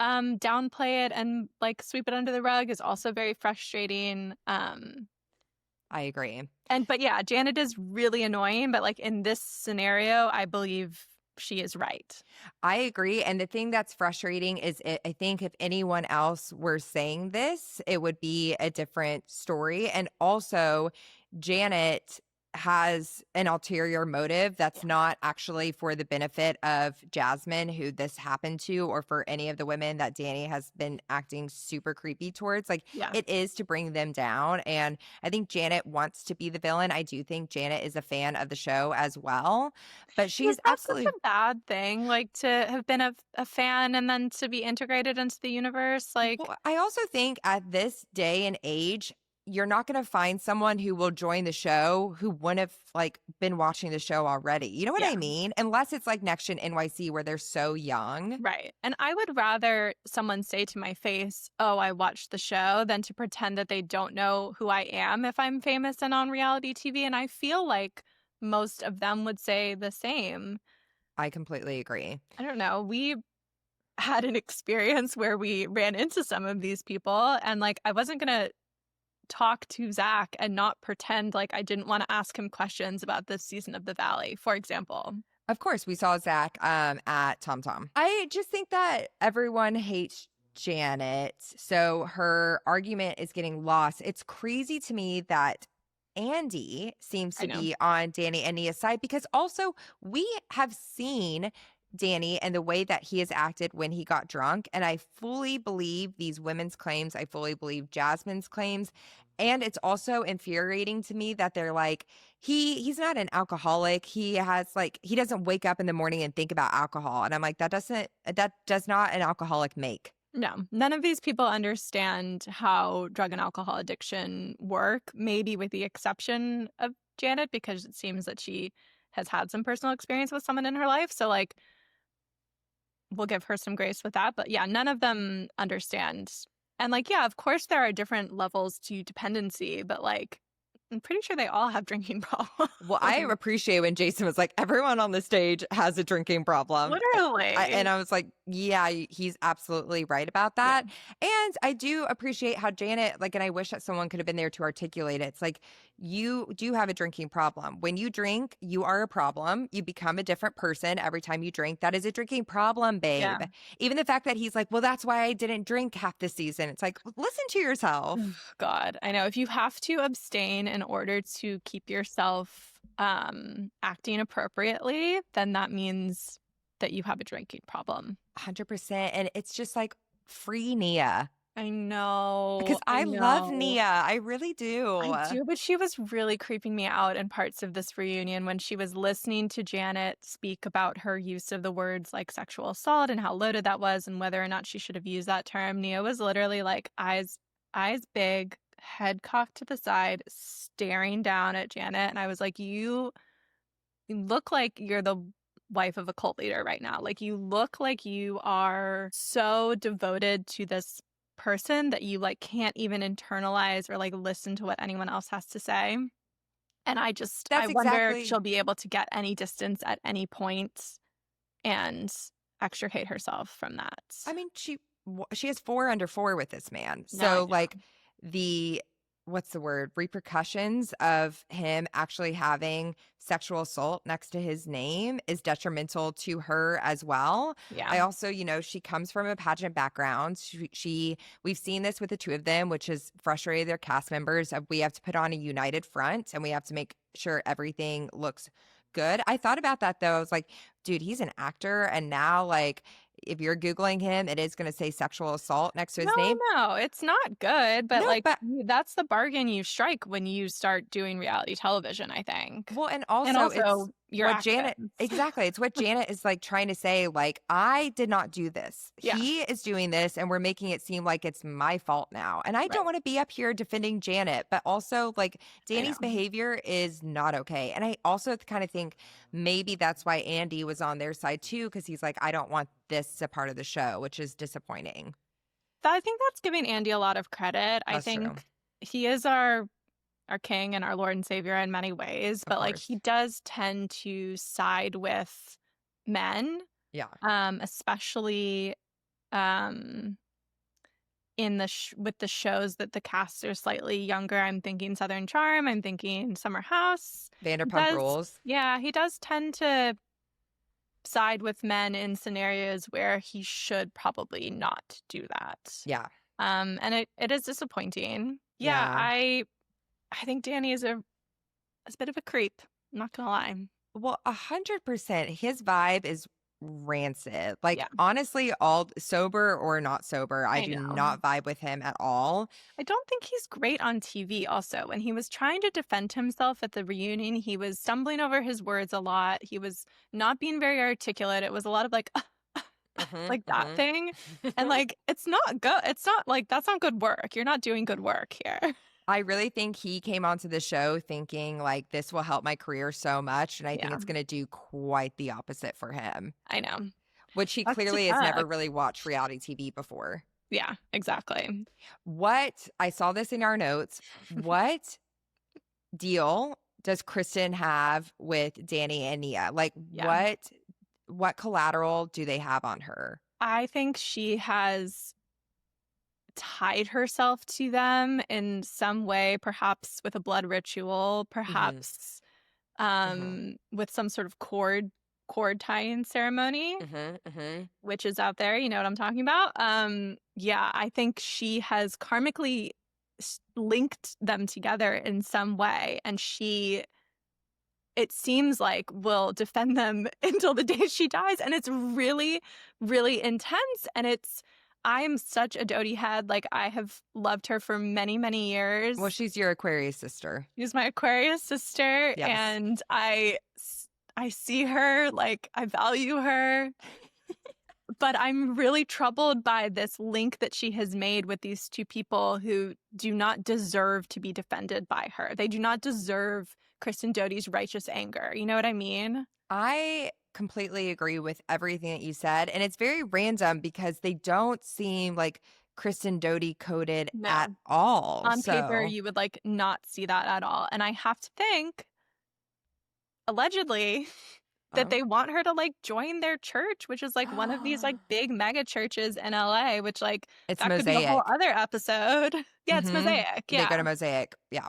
downplay it and like sweep it under the rug is also very frustrating. I agree. But yeah, Janet is really annoying, but like in this scenario, I believe she is right. I agree. And the thing that's frustrating is I think if anyone else were saying this, it would be a different story. And also, Janet has an ulterior motive that's not actually for the benefit of Jasmine, who this happened to, or for any of the women that Danny has been acting super creepy towards. Like, it is to bring them down. And I think Janet wants to be the villain. I do think Janet is a fan of the show as well. But she's absolutely such a bad thing, like to have been a fan and then to be integrated into the universe. Like, well, I also think at this day and age, you're not going to find someone who will join the show who wouldn't have like been watching the show already. You know what I mean? Unless it's like Next Gen NYC where they're so young. Right. And I would rather someone say to my face, oh, I watched the show, than to pretend that they don't know who I am if I'm famous and on reality TV. And I feel like most of them would say the same. I completely agree. I don't know. We had an experience where we ran into some of these people, and like I wasn't going to talk to Zach and not pretend like I didn't want to ask him questions about this season of The Valley, for example. Of course, we saw Zach at Tom Tom. I just think that everyone hates Janet, so her argument is getting lost. It's crazy to me that Andy seems to be on Danny and Nia's side, because also we have seen Danny and the way that he has acted when he got drunk. And I fully believe these women's claims. I fully believe Jasmine's claims. And it's also infuriating to me that they're like, he's not an alcoholic. He doesn't wake up in the morning and think about alcohol. And I'm like, that does not an alcoholic make. No, none of these people understand how drug and alcohol addiction work, maybe with the exception of Janet, because it seems that she has had some personal experience with someone in her life. So like, we'll give her some grace with that. But yeah, none of them understand. And like, yeah, of course there are different levels to dependency, but like, I'm pretty sure they all have drinking problems. Well, I appreciate when Jason was like, everyone on the stage has a drinking problem. Literally. And I was like, yeah, he's absolutely right about that. Yeah. And I do appreciate how Janet, like, and I wish that someone could have been there to articulate it. It's like, you do have a drinking problem. When you drink, you are a problem. You become a different person every time you drink. That is a drinking problem, babe. Yeah. Even the fact that he's like, well, that's why I didn't drink half the season. It's like, listen to yourself. God, I know. If you have to abstain in order to keep yourself acting appropriately, then that means that you have a drinking problem. 100%. And it's just like, free Nia. I know. Because I love Nia. I really do. I do, but she was really creeping me out in parts of this reunion when she was listening to Janet speak about her use of the words like sexual assault and how loaded that was and whether or not she should have used that term. Nia was literally like eyes big, head cocked to the side, staring down at Janet. And I was like, you look like you're the wife of a cult leader right now. Like, you look like you are so devoted to this person that you like can't even internalize or like listen to what anyone else has to say. And I wonder if she'll be able to get any distance at any point and extricate herself from that. I mean, she has 4 under 4 with this man. So like what's the word? Repercussions of him actually having sexual assault next to his name is detrimental to her as well. Yeah. I also, she comes from a pageant background. We've seen this with the 2 of them, which has frustrated their cast members. We have to put on a united front and we have to make sure everything looks good. I thought about that though. I was like, dude, he's an actor. And now like, if you're Googling him, it is going to say sexual assault next to his name. No, it's not good. But that's the bargain you strike when you start doing reality television, I think. Well, and also it's your what Janet, exactly. It's what Janet is like trying to say, like, I did not do this. Yeah. He is doing this and we're making it seem like it's my fault now. And I don't want to be up here defending Janet, but also like Danny's behavior is not okay. And I also kind of think maybe that's why Andy was on their side too, because he's like, I don't want this a part of the show, which is disappointing. I think that's giving Andy a lot of credit. I think he is our king and our Lord and Savior in many ways, but like he does tend to side with men. Yeah. Especially in with the shows that the cast are slightly younger. I'm thinking Southern Charm. I'm thinking Summer House. Vanderpump Rules. Yeah, he does tend to side with men in scenarios where he should probably not do that. Yeah. And it is disappointing. Yeah. I think Danny is a bit of a creep. I'm not gonna lie. Well, 100%. His vibe is rancid. Like honestly, all sober or not sober, I do not vibe with him at all. I don't think he's great on TV. Also, when he was trying to defend himself at the reunion, he was stumbling over his words a lot. He was not being very articulate. It was a lot of like like that thing. And like it's not good. It's not like that's not good work. You're not doing good work here. I really think he came onto the show thinking like this will help my career so much. And I think it's going to do quite the opposite for him. I know. Which he clearly has never really watched reality TV before. Yeah, exactly. I saw this in our notes. What deal does Kristen have with Danny and Nia? Like what collateral do they have on her? I think she has tied herself to them in some way, perhaps with a blood ritual, perhaps with some sort of cord tying ceremony, which is out there. You know what I'm talking about? Yeah, I think she has karmically linked them together in some way, and it seems like will defend them until the day she dies. And it's really, really intense. And I'm such a Dodie head. Like, I have loved her for many, many years. Well, she's your Aquarius sister. She's my Aquarius sister. Yes. And I see her, like, I value her. But I'm really troubled by this link that she has made with these two people who do not deserve to be defended by her. They do not deserve Kristen Doute's righteous anger. You know what I mean? I completely agree with everything that you said. And it's very random because they don't seem like Kristen Doute coded at No. all. On paper, So you would like not see that at all. And I have to think, allegedly, that they want her to like join their church, which is like one of these like big mega churches in LA, which like it's that could be a whole Mosaic. other episode. Yeah, it's Mosaic. They Yeah. go to Mosaic. Yeah.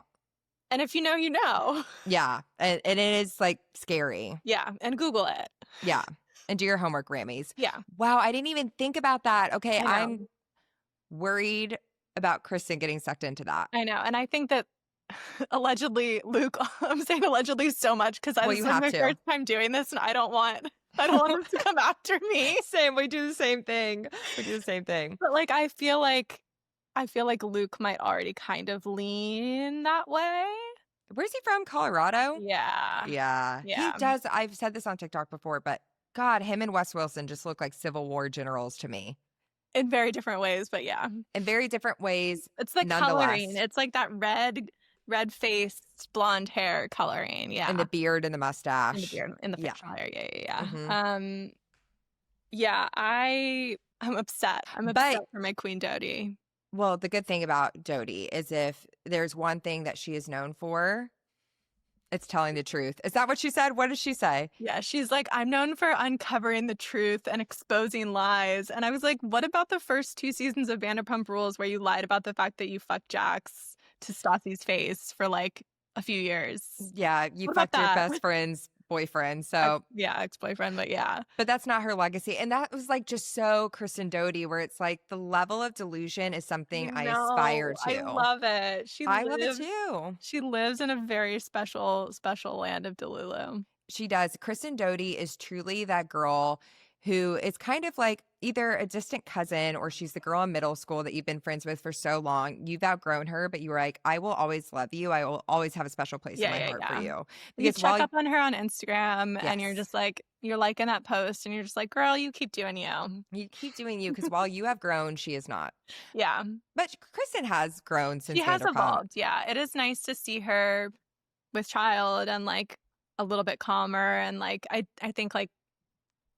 And if you know, you know. Yeah. And it is like scary. Yeah. And Google it. Yeah. And do your homework, Rammies. Yeah. Wow. I didn't even think about that. Okay. I know. I'm worried about Kristen getting sucked into that. I know. And I think that allegedly, Luke, I'm saying allegedly so much because Well, this you is have my to. first time doing this and I don't want him to come after me. Same. We do the same thing. We do the same thing. But like I feel like Luke might already kind of lean that way. Where's he from? Colorado? Yeah. Yeah. Yeah. He does. I've said this on TikTok before, but God, him and Wes Wilson just look like Civil War generals to me. In very different ways, but yeah. In very different ways. It's the nonetheless. coloring. It's like that red face, blonde hair coloring. Yeah. And the beard and the mustache. In the beard, in the Yeah. facial hair. Yeah. Mhm. Yeah, I'm upset. I'm upset for my Queen Doughty. Well, the good thing about Doughty is if there's one thing that she is known for, it's telling the truth. Is that what she said? What did she say? Yeah, she's like, I'm known for uncovering the truth and exposing lies. And I was like, what about the first 2 seasons of Vanderpump Rules where you lied about the fact that you fucked Jax to Stassi's face for like a few years? Yeah, you What fucked about your that? best friend's boyfriend. So yeah, ex-boyfriend, but yeah. But that's not her legacy. And that was like just so Kristen Doughty, where it's like the level of delusion is something I aspire to. I love it. I love it too. She lives in a very special land of Delulu. She does. Kristen Doughty is truly that girl who is kind of like either a distant cousin or she's the girl in middle school that you've been friends with for so long. You've outgrown her, but you were like, I will always love you. I will always have a special place in my heart for you. You check up on her on Instagram and you're Yes. just like, you're liking that post and you're just like, girl, you keep doing you. You keep doing you because while you have grown, she is not. Yeah. But Kristen has grown since She has Vanderpump. evolved. Yeah. It is nice to see her with child and like a little bit calmer. And like, I think like,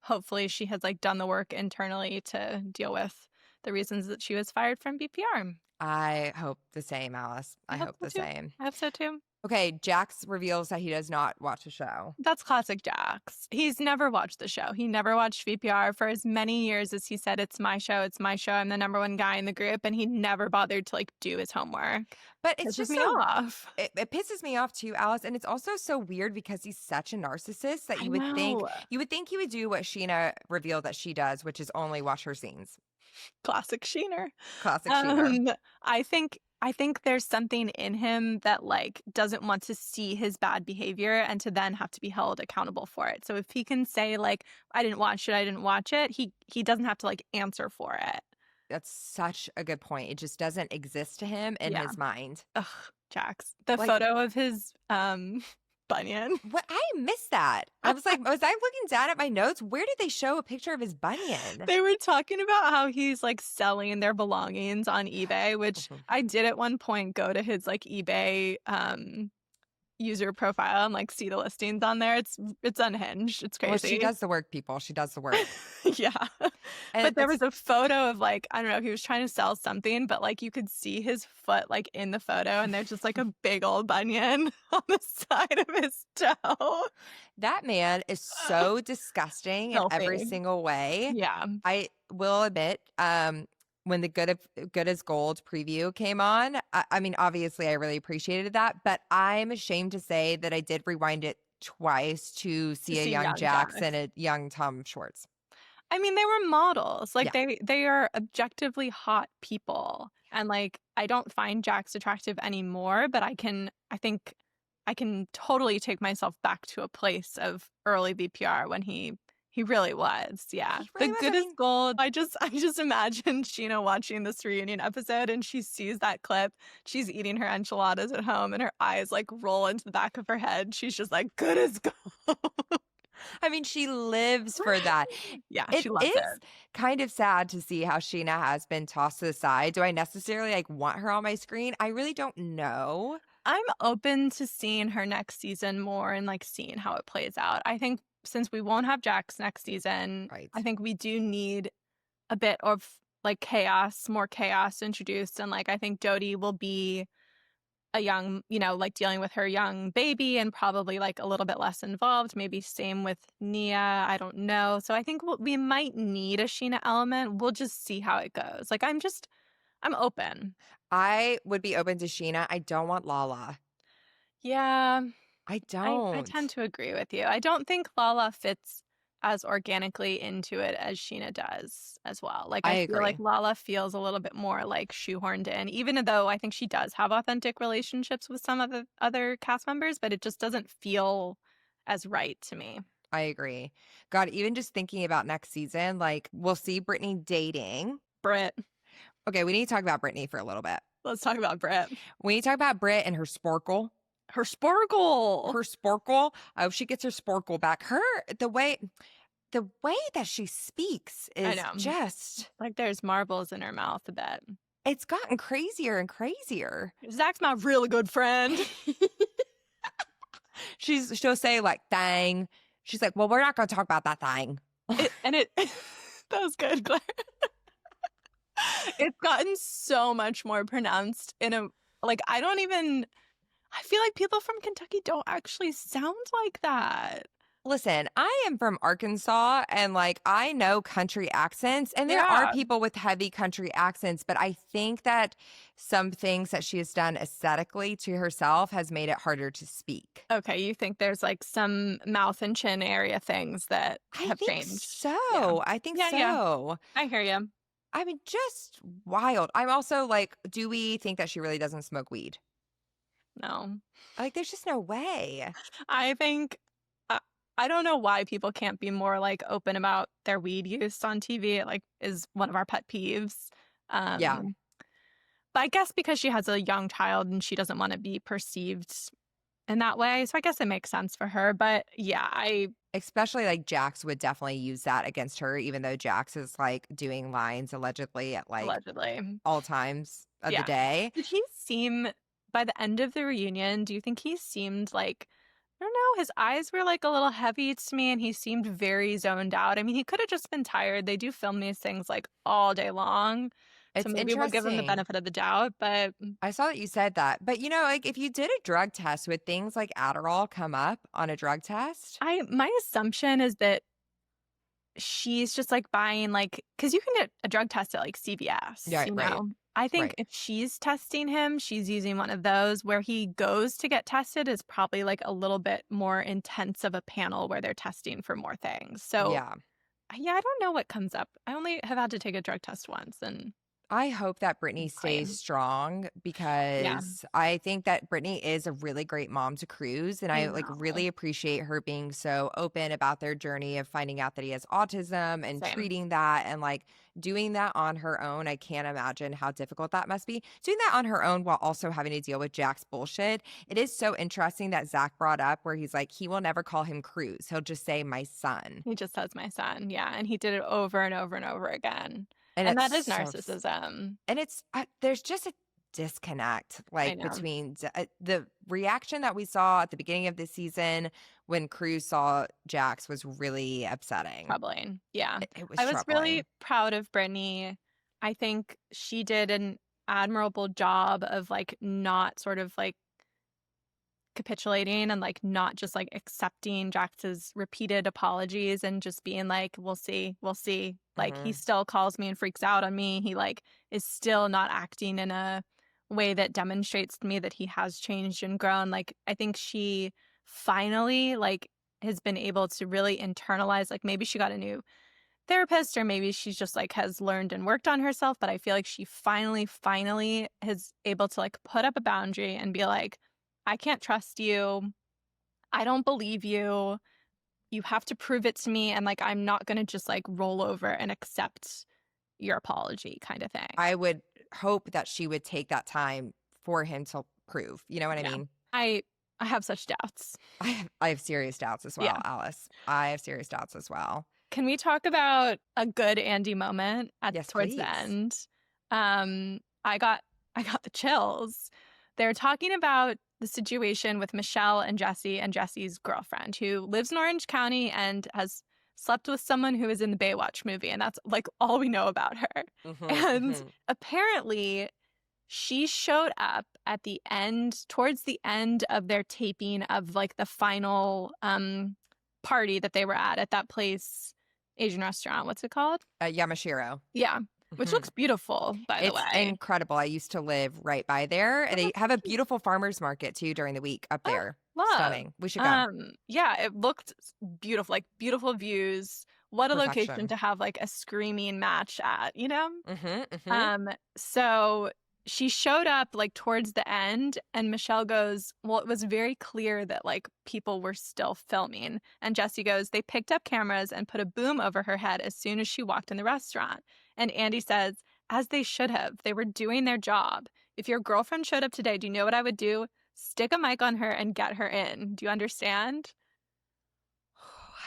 hopefully she has like done the work internally to deal with the reasons that she was fired from BPR. I hope the same, Alice. I hope the same. I hope so too. Okay, Jax reveals that he does not watch the show. That's classic Jax. He's never watched the show. He never watched VPR for as many years as he said, it's my show, I'm the number one guy in the group, and he never bothered to like do his homework. But it's just me so off. It pisses me off too, Alice, and it's also so weird because he's such a narcissist that you would think he would do what Sheena revealed that she does, which is only watch her scenes. Classic Sheener. Classic Sheener. I think there's something in him that like doesn't want to see his bad behavior and to then have to be held accountable for it. So if he can say like, I didn't watch it, he doesn't have to like answer for it. That's such a good point. It just doesn't exist to him in his mind. Ugh, Jax. The photo of his bunion. What? I missed that. I was like, was I looking down at my notes? Where did they show a picture of his bunion? They were talking about how he's like selling their belongings on eBay, which I did at one point go to his like eBay user profile and like see the listings on there. It's unhinged. It's crazy. Well, she does the work, people. She does the work. Yeah. But there was a photo of like, I don't know, he was trying to sell something, but like you could see his foot like in the photo and there's just like a big old bunion on the side of his toe. That man is so disgusting in every single way. Yeah. I will admit, when the Good as Gold preview came on, I mean, obviously I really appreciated that, but I'm ashamed to say that I did rewind it twice to see a young Jax and a young Tom Schwartz. I mean, they were models. Like they are objectively hot people. And like I don't find Jax attractive anymore, but I think I can totally take myself back to a place of early VPR when he really was. Yeah. Really the Good as Gold. I just imagine Sheena watching this reunion episode and she sees that clip. She's eating her enchiladas at home and her eyes like roll into the back of her head. She's just like, Good as Gold. I mean, she lives for that. Yeah, It she loves is it. kind of sad to see how Sheena has been tossed to the side. Do I necessarily like want her on my screen? I really don't know. I'm open to seeing her next season more and like seeing how it plays out. I think since we won't have Jax next season, I Right. think we do need a bit of like chaos, more chaos introduced. And like I think Dodie will be a young, like dealing with her young baby and probably like a little bit less involved. Maybe same with Nia. I don't know. So I think we might need a Sheena element. We'll just see how it goes. Like I'm open. I would be open to Sheena. I don't want Lala. Yeah, I I tend don't. to agree with you. I don't think Lala fits as organically into it as Sheena does as well. Like I I feel like agree. Lala feels a little bit more like shoehorned in, even though I think she does have authentic relationships with some of the other cast members, but it just doesn't feel as right to me. I agree. God, even just thinking about next season, like we'll see Brittany dating. Brit. Okay, we need to talk about Brittany for a little bit. Let's talk about Brit. We need to talk about Britt and her sporkle. Her sporkle. Her sporkle. I hope she gets her sporkle back. The way that she speaks I is know. just Like there's marbles in her mouth a bit. it's gotten crazier and crazier. Zach's my really good friend. She'll say like thang. She's like, well, we're not gonna talk about that thing. That was good, Claire. It's gotten so much more pronounced in a like I feel like people from Kentucky don't actually sound like that. Listen, I am from Arkansas and like I know country accents, and there are Yeah. people with heavy country accents, but I think that some things that she has done aesthetically to herself has made it harder to speak. Okay, you think there's like some mouth and chin area things that I have think changed. so. Yeah. I think Yeah. so. I hear you. I mean, just wild. I'm also like, do we think that she really doesn't smoke weed? No. Like, there's just no way. I think I don't know why people can't be more like open about their weed use on TV. It like is one of our pet peeves. Yeah. But I guess because she has a young child and she doesn't want to be perceived in that way. So I guess it makes sense for her. But yeah, Especially like Jax would definitely use that against her, even though Jax is like doing lines allegedly at like allegedly. all times of the Yeah. day. Did he seem, by the end of the reunion, do you think he seemed like, I don't know, his eyes were like a little heavy to me and he seemed very zoned out. I mean, he could have just been tired. They do film these things like all day long. So It's maybe we'll give him the interesting. benefit of the doubt. But I saw that you said that. But you know, like if you did a drug test, would things like Adderall come up on a drug test? my assumption is that she's just like buying like, because you can get a drug test at like CVS, Yeah, right. I think Right. if she's testing him, she's using one of those. Where he goes to get tested is probably like a little bit more intense of a panel where they're testing for more things. So Yeah. yeah, I don't know what comes up. I only have had to take a drug test once, and I hope that Brittany claim. stays strong Yeah. because I think that Brittany is a really great mom to Cruz. And I I like know. really appreciate her being so open about their journey of finding out that he has autism and Same. treating that and like doing that on her own. I can't imagine how difficult that must be. Doing that on her own while also having to deal with Jack's bullshit. It is so interesting that Zach brought up where he's like, he will never call him Cruz. He'll just say my son. He just says my son. Yeah. And he did it over and over and over again. And And it's that is so narcissism. and it's there's just a disconnect I like know. between the reaction that we saw at the beginning of this season when Cruz saw Jax was really upsetting. Troubling. Yeah. It was I was really troubling. proud of Brittany. I think she did an admirable job of like not sort of like capitulating and like not just like accepting Jax's repeated apologies and just being like, we'll see, we'll see. Like he Mhm. still calls me and freaks out on me. He like is still not acting in a way that demonstrates to me that he has changed and grown. Like I think she finally like has been able to really internalize, like maybe she got a new therapist or maybe she's just like has learned and worked on herself, but I feel like she finally is able to like put up a boundary and be like, I can't trust you. I don't believe you. You have to prove it to me, and like I'm not going to just like roll over and accept your apology kind of thing. I would hope that she would take that time for him to prove. You know what I Yeah. mean? I I have such doubts. I have serious doubts as well, Yeah. Alice. I have serious doubts as well. Can we talk about a good Andy moment Yes, towards the please. end? I got the chills. They're talking about the situation with Michelle and Jesse's girlfriend, who lives in Orange County and has slept with someone who is in the Baywatch movie, and that's like all we know about her. And apparently she showed up at the end, towards the end of their taping of like the final party that they were at that place, Asian restaurant. What's it called? Yamashiro. Yeah. Which looks beautiful, by the It's way. incredible. I used to live right by there. And they have a beautiful farmer's market too during the week up there. Love. Stunning. We should go. Yeah, it looked beautiful, like beautiful views. What a location Perfection. to have like a screaming match at, you know? Mm-hmm. So she showed up like towards the end, and Michelle goes, well, it was very clear that like people were still filming. And Jesse goes, they picked up cameras and put a boom over her head as soon as she walked in the restaurant. And Andy says, as they should have. They were doing their job. If your girlfriend showed up today, do you know what I would do? Stick a mic on her and get her in. Do you understand?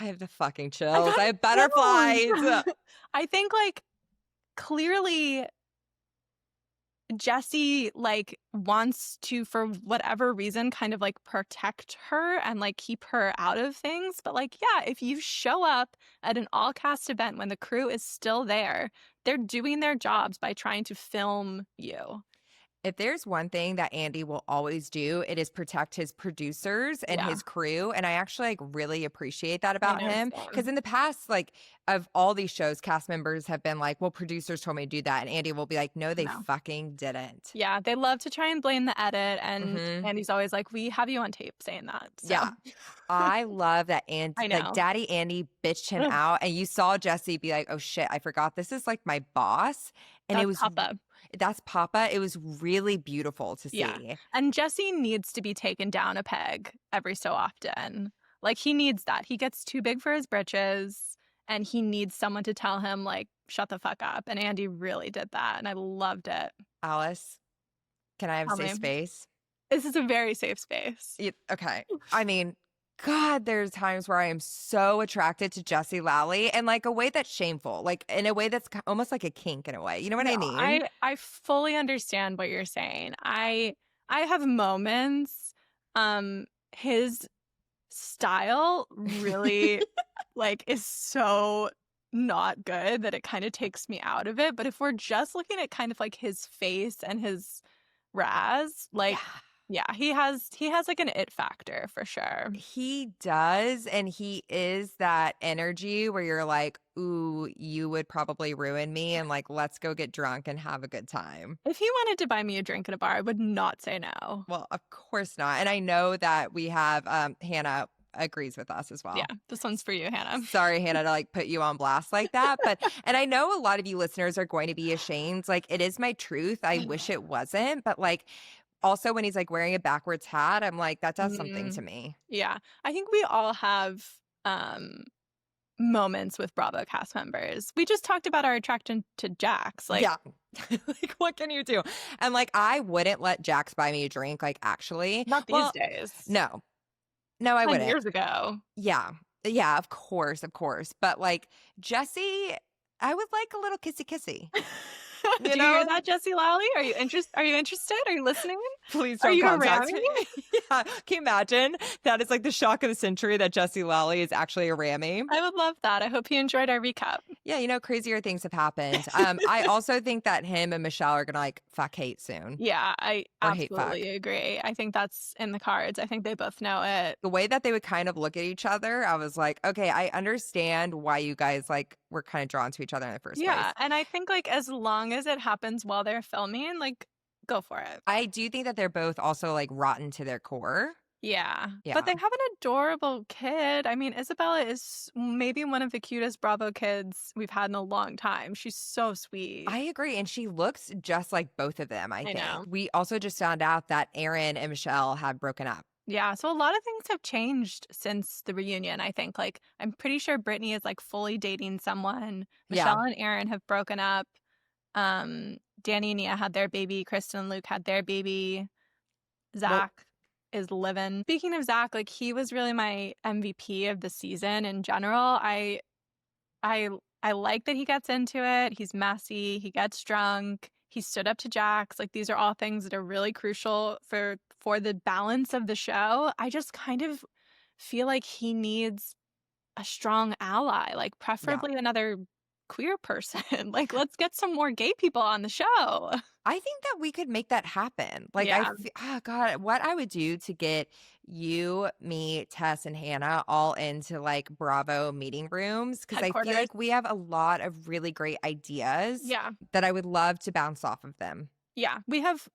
I have the fucking chills. I have butterflies. I think like clearly Jesse like wants to, for whatever reason, kind of like protect her and like keep her out of things. But like, yeah, if you show up at an all cast event when the crew is still there, they're doing their jobs by trying to film you. If there's one thing that Andy will always do, it is protect his producers and his crew. And I actually like really appreciate that about him. Because in the past, like of all these shows, cast members have been like, well, producers told me to do that. And Andy will be like, no, they fucking didn't. Yeah, they love to try and blame the edit. And Andy's always like, we have you on tape saying that. So. Yeah. I love that Andy, like Daddy Andy bitched him out. And you saw Jesse be like, oh shit, I forgot. This is like my boss. And That's it was Papa. That's Papa. It was really beautiful to see. Yeah. And Jesse needs to be taken down a peg every so often. Like he needs that. He gets too big for his britches and he needs someone to tell him like, shut the fuck up. And Andy really did that. And I loved it. Alice, can I have a safe space? This is a very safe space. Okay. I mean, God, there's times where I am so attracted to Jesse Lally in like a way that's shameful, like in a way that's almost like a kink in a way. You know what I mean? I fully understand what you're saying. I have moments. His style really like is so not good that it kind of takes me out of it. But if we're just looking at kind of like his face and his Raz, like. Yeah, he has like an it factor for sure. He does. And he is that energy where you're like, ooh, you would probably ruin me. And like, let's go get drunk and have a good time. If he wanted to buy me a drink at a bar, I would not say no. Well, of course not. And I know that we have Hannah agrees with us as well. Yeah, this one's for you, Hannah. Sorry, Hannah, to like put you on blast like that. But, and I know a lot of you listeners are going to be ashamed. Like, it is my truth. I wish it wasn't. But like, also, when he's like wearing a backwards hat, I'm like, that does something to me. Yeah. I think we all have moments with Bravo cast members. We just talked about our attraction to Jax. Like, yeah. Like, what can you do? And like, I wouldn't let Jax buy me a drink, like, actually. Not these days. No, I wouldn't. Years ago. Yeah. Yeah, of course. But like, Jesse, I would like a little kissy. Do you hear that, Jesse Lally? Are you interested? Are you listening? Please don't contact me. Yeah. Can you imagine? That is like the shock of the century that Jesse Lally is actually a Rammy. I would love that. I hope he enjoyed our recap. Yeah, crazier things have happened. I also think that him and Michelle are gonna like fuck hate soon. Yeah, I absolutely agree. I think that's in the cards. I think they both know it. The way that they would kind of look at each other, I was like, okay, I understand why you guys like were kind of drawn to each other in the first place. Yeah, and I think like as long as it happens while they're filming, like go for it. I do think that they're both also like rotten to their core. Yeah. But they have an adorable kid. I mean, Isabella is maybe one of the cutest Bravo kids we've had in a long time. She's so sweet. I agree. And she looks just like both of them, I think. Know. We also just found out that Aaron and Michelle have broken up. Yeah, so a lot of things have changed since the reunion, I think. Like, I'm pretty sure Brittany is, like, fully dating someone. Michelle and Aaron have broken up. Danny and Nia had their baby. Kristen and Luke had their baby. Zach. is living. Speaking of Zach, like he was really my MVP of the season in general. I like that he gets into it. He's messy. He gets drunk. He stood up to Jax. Like these are all things that are really crucial for the balance of the show. I just kind of feel like he needs a strong ally, like preferably another queer person. Like let's get some more gay people on the show. I think that we could make that happen. Like, Yeah. oh God, what I would do to get you, me, Tess, and Hannah all into like Bravo meeting rooms, because I feel Headquarters. like we have a lot of really great ideas Yeah. that I would love to bounce off of them. Yeah. We have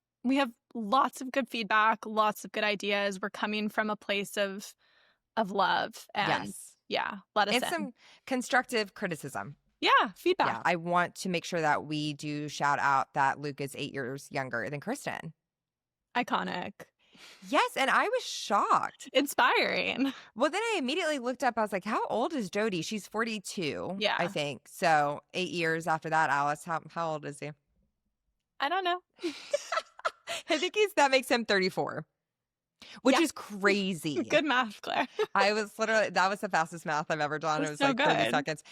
lots of good feedback, lots of good ideas. We're coming from a place of love and Yes. yeah, let us And in. some constructive criticism. Yeah, feedback. Yeah, I want to make sure that we do shout out that Luke is 8 years younger than Kristen. Iconic. Yes, and I was shocked. Inspiring. Well, then I immediately looked up. I was like, how old is Jody? She's 42, Yeah. I think. So 8 years after that, Alice, how old is he? I don't know. I think that makes him 34, which Yeah. is crazy. Good math, Claire. I was literally, that was the fastest math I've ever done. It was So like 30 good. seconds.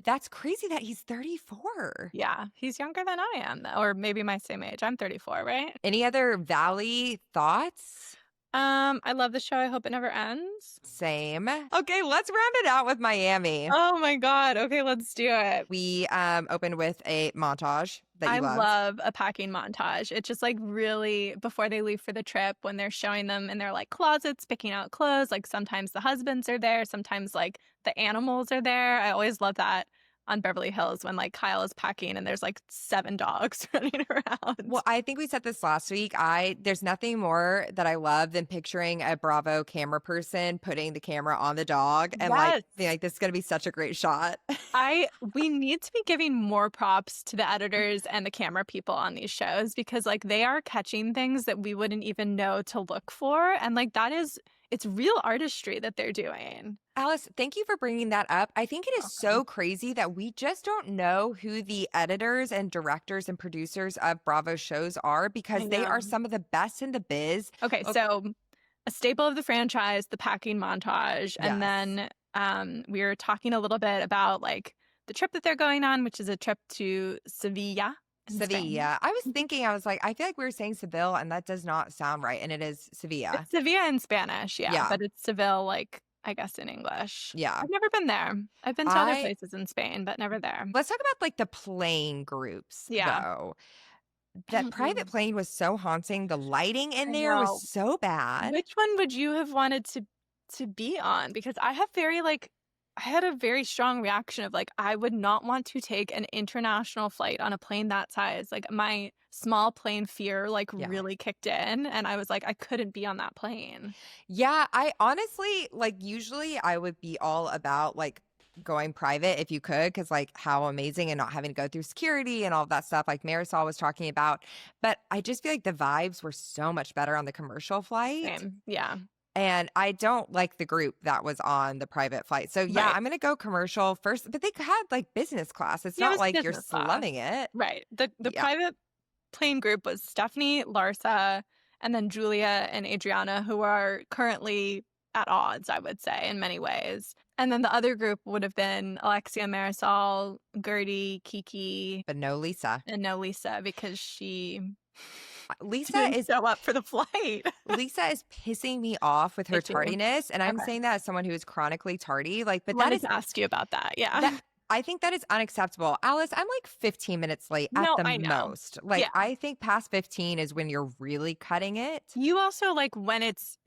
That's crazy that he's 34. Yeah, he's younger than I am, though, or maybe my same age. I'm 34, right? Any other Valley thoughts? I love the show. I hope it never ends. Same. Okay, let's round it out with Miami. Oh my God. Okay, let's do it. We opened with a montage that you I loved. love a packing montage. It's just like really before they leave for the trip, when they're showing them in their like closets, picking out clothes. Like sometimes the husbands are there, sometimes like the animals are there. I always love that on Beverly Hills when like Kyle is packing and there's like 7 dogs running around. Well, I think we said this last week. There's nothing more that I love than picturing a Bravo camera person putting the camera on the dog and like being like, this is gonna be such a great shot. We need to be giving more props to the editors and the camera people on these shows, because like they are catching things that we wouldn't even know to look for, and like it's real artistry that they're doing. Alice, thank you for bringing that up. I think it is so crazy that we just don't know who the editors and directors and producers of Bravo shows are, because they are some of the best in the biz. Okay, so a staple of the franchise, the packing montage. And then we were talking a little bit about like the trip that they're going on, which is a trip to Sevilla. Sevilla. I was thinking, I was like, I feel like we were saying Seville, and that does not sound right. And it is Sevilla. It's Sevilla in Spanish, yeah. But it's Seville, like, I guess in English. Yeah. I've never been there. I've been to other places in Spain, but never there. Let's talk about like the plane groups, though. That private plane was so haunting. The lighting in there was so bad. Which one would you have wanted to be on? Because I had a very strong reaction of like, I would not want to take an international flight on a plane that size. Like my small plane fear really kicked in, and I was like, I couldn't be on that plane. Yeah, I honestly, like, usually I would be all about like going private if you could, because like how amazing, and not having to go through security and all of that stuff like Marisol was talking about. But I just feel like the vibes were so much better on the commercial flight. Same. Yeah. And I don't like the group that was on the private flight. So, yeah, I'm going to go commercial first. But they had, like, business class. It's not like you're slumming it. Right. The private plane group was Stephanie, Larsa, and then Julia and Adriana, who are currently at odds, I would say, in many ways. And then the other group would have been Alexia, Marisol, Gertie, Kiki. But no Lisa. And no Lisa, because Lisa didn't is show up for the flight. Lisa is pissing me off with her tardiness, and I'm saying that as someone who is chronically tardy. Like, but that is to ask you about that. Yeah, I think that is unacceptable. Alice, I'm like 15 minutes late at the most. Like, I think past 15 is when you're really cutting it. You also like when it's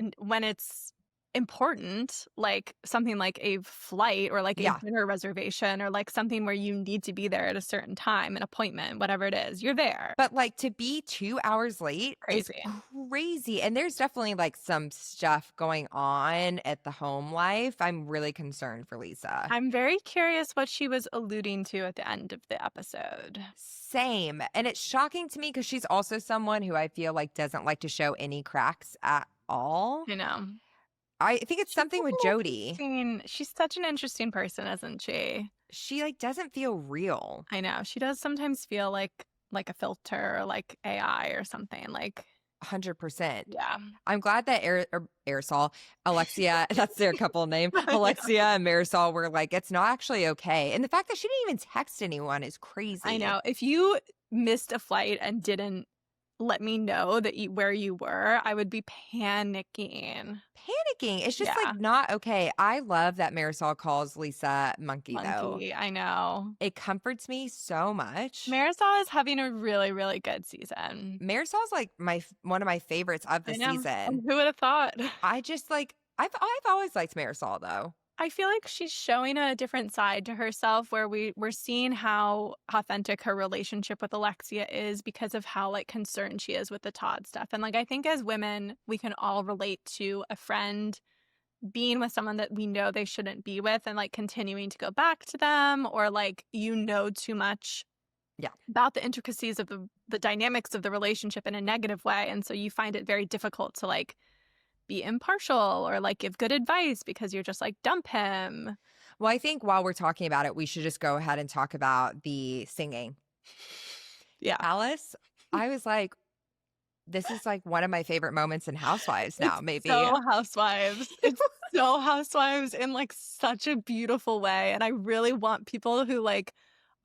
important, like something like a flight or like a dinner reservation or like something where you need to be there at a certain time, an appointment, whatever it is, you're there. But like to be 2 hours late is crazy. And there's definitely like some stuff going on at the home life. I'm really concerned for Lisa. I'm very curious what she was alluding to at the end of the episode. Same. And it's shocking to me because she's also someone who I feel like doesn't like to show any cracks at all. I know. I think it's something with Jody. She's such an interesting person, isn't she? She like doesn't feel real. I know. She does sometimes feel like a filter or like AI or something. Like 100%. Yeah. I'm glad that Aerosol, Alexia, that's their couple name, Yeah. Alexia and Marisol were like, it's not actually okay. And the fact that she didn't even text anyone is crazy. I know. If you missed a flight and didn't let me know that where you were, I would be panicking. Panicking. It's just like Yeah. not okay. I love that Marisol calls Lisa monkey though. Monkey, I know. It comforts me so much. Marisol is having a really, really good season. Marisol's like one of my favorites of the I know. season. Who would have thought? I just like I've always liked Marisol though. I feel like she's showing a different side to herself where we're seeing how authentic her relationship with Alexia is because of how like concerned she is with the Todd stuff. And like I think as women, we can all relate to a friend being with someone that we know they shouldn't be with and like continuing to go back to them, or like too much about the intricacies of the dynamics of the relationship in a negative way. And so you find it very difficult to like be impartial or like give good advice because you're just like, dump him. Well, I think while we're talking about it, we should just go ahead and talk about the singing. Yeah. Alice, I was like, this is like one of my favorite moments in Housewives now, maybe. So Housewives. It's so Housewives in like such a beautiful way. And I really want people who like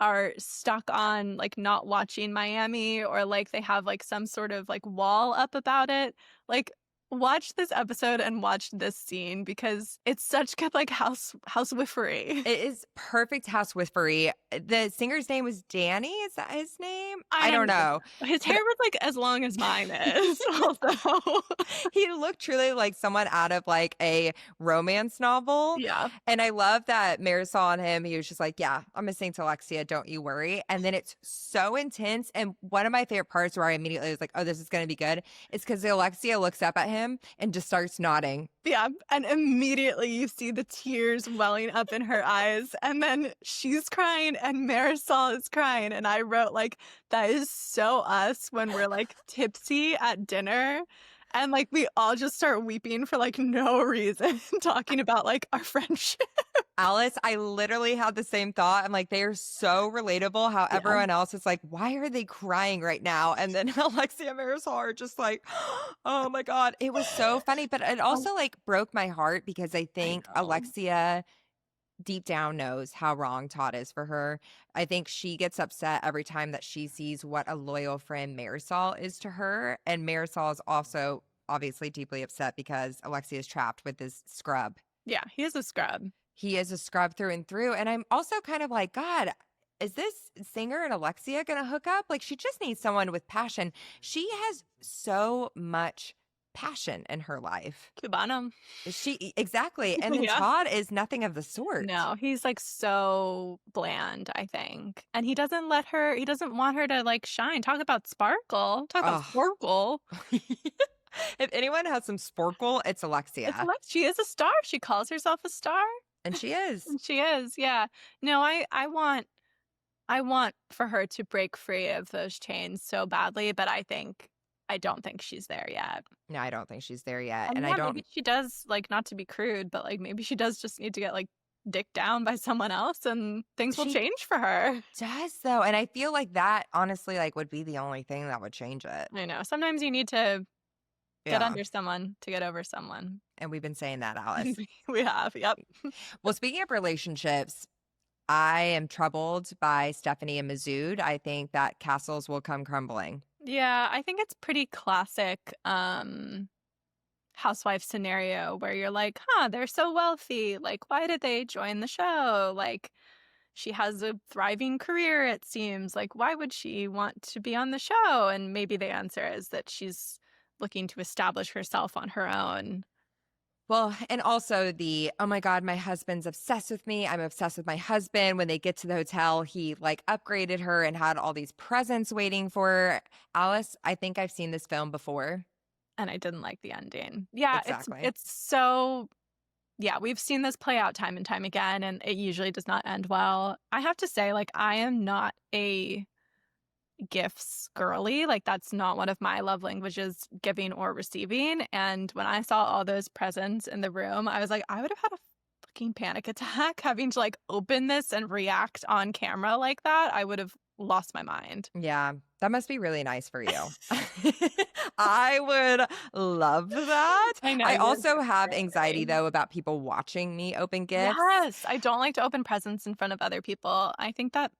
are stuck on like not watching Miami or like they have like some sort of like wall up about it. Like watch this episode and watch this scene because it's such good like housewifery. It is perfect housewifery. The singer's name was Danny. Is that his name? I don't know. His hair was like as long as mine is. Also, he looked truly like someone out of like a romance novel. Yeah. And I love that Marisol and him, he was just like, yeah, I'm gonna sing to Alexia, don't you worry. And then it's so intense. And one of my favorite parts where I immediately was like, oh, this is gonna be good, is because Alexia looks up at him and just starts nodding. Yeah, and immediately you see the tears welling up in her eyes, and then she's crying and Marisol is crying, and I wrote like, that is so us when we're like tipsy at dinner and like we all just start weeping for like no reason talking about like our friendship. Alice, I literally had the same thought. I'm like, they are so relatable. How everyone else is like, why are they crying right now? And then Alexia and Marisol are just like, oh my God. It was so funny. But it also like broke my heart because I think Alexia deep down knows how wrong Todd is for her. I think she gets upset every time that she sees what a loyal friend Marisol is to her. And Marisol is also obviously deeply upset because Alexia is trapped with this scrub. Yeah, he is a scrub. He is a scrub through and through. And I'm also kind of like, God, is this singer and Alexia going to hook up? Like, she just needs someone with passion. She has so much passion in her life. Cubano. Exactly. And then Todd is nothing of the sort. No, he's like so bland, I think. And he doesn't want her to like shine. Talk about sparkle. Talk about sparkle. If anyone has some sparkle, it's Alexia. She is a star. She calls herself a star. And she is. And she is, yeah. No, I want for her to break free of those chains so badly, but I don't think she's there yet. No, I don't think she's there yet. And maybe she does, like, not to be crude, but like maybe she does just need to get like dicked down by someone else and things will change for her. Does though. And I feel like that honestly like would be the only thing that would change it. I know. Sometimes you need to get under someone to get over someone. And we've been saying that, Alice. We have, yep. Well, speaking of relationships, I am troubled by Stephanie and Mazood. I think that castles will come crumbling. Yeah, I think it's pretty classic housewife scenario where you're like, they're so wealthy. Like, why did they join the show? Like, she has a thriving career, it seems. Like, why would she want to be on the show? And maybe the answer is that she's looking to establish herself on her own. Well, and also oh my God, my husband's obsessed with me. I'm obsessed with my husband. When they get to the hotel, he like upgraded her and had all these presents waiting for her. Alice, I think I've seen this film before. And I didn't like the ending. Yeah, exactly. It's so, yeah, we've seen this play out time and time again, and it usually does not end well. I have to say, like, I am not a gifts girly. Like, that's not one of my love languages, giving or receiving. And when I saw all those presents in the room, I was like, I would have had a fucking panic attack having to like open this and react on camera like that. I would have lost my mind. Yeah, that must be really nice for you. I would love that. I know I you're also have anxiety, very. though, about people watching me open gifts. Yes, I don't like to open presents in front of other people. I think that's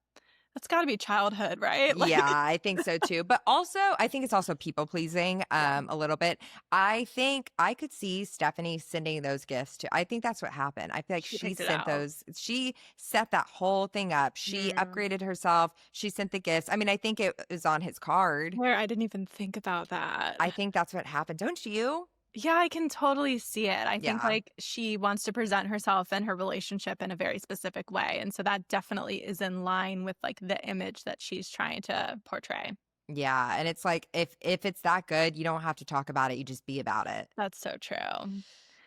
got to be childhood, right? Like, Yeah, I think so too. But also, I think it's also people pleasing yeah, a little bit. I think I could see Stephanie sending those gifts to. I think that's what happened. I feel like she she picked it sent out. those. She set that whole thing up. She Mm. upgraded herself. She sent the gifts. I mean, I think it was on his card. Where I didn't even think about that. I think that's what happened. Don't you? Yeah, I can totally see it. I think Yeah. like she wants to present herself and her relationship in a very specific way. And so that definitely is in line with like the image that she's trying to portray. Yeah, and it's like if it's that good, you don't have to talk about it, you just be about it. That's so true.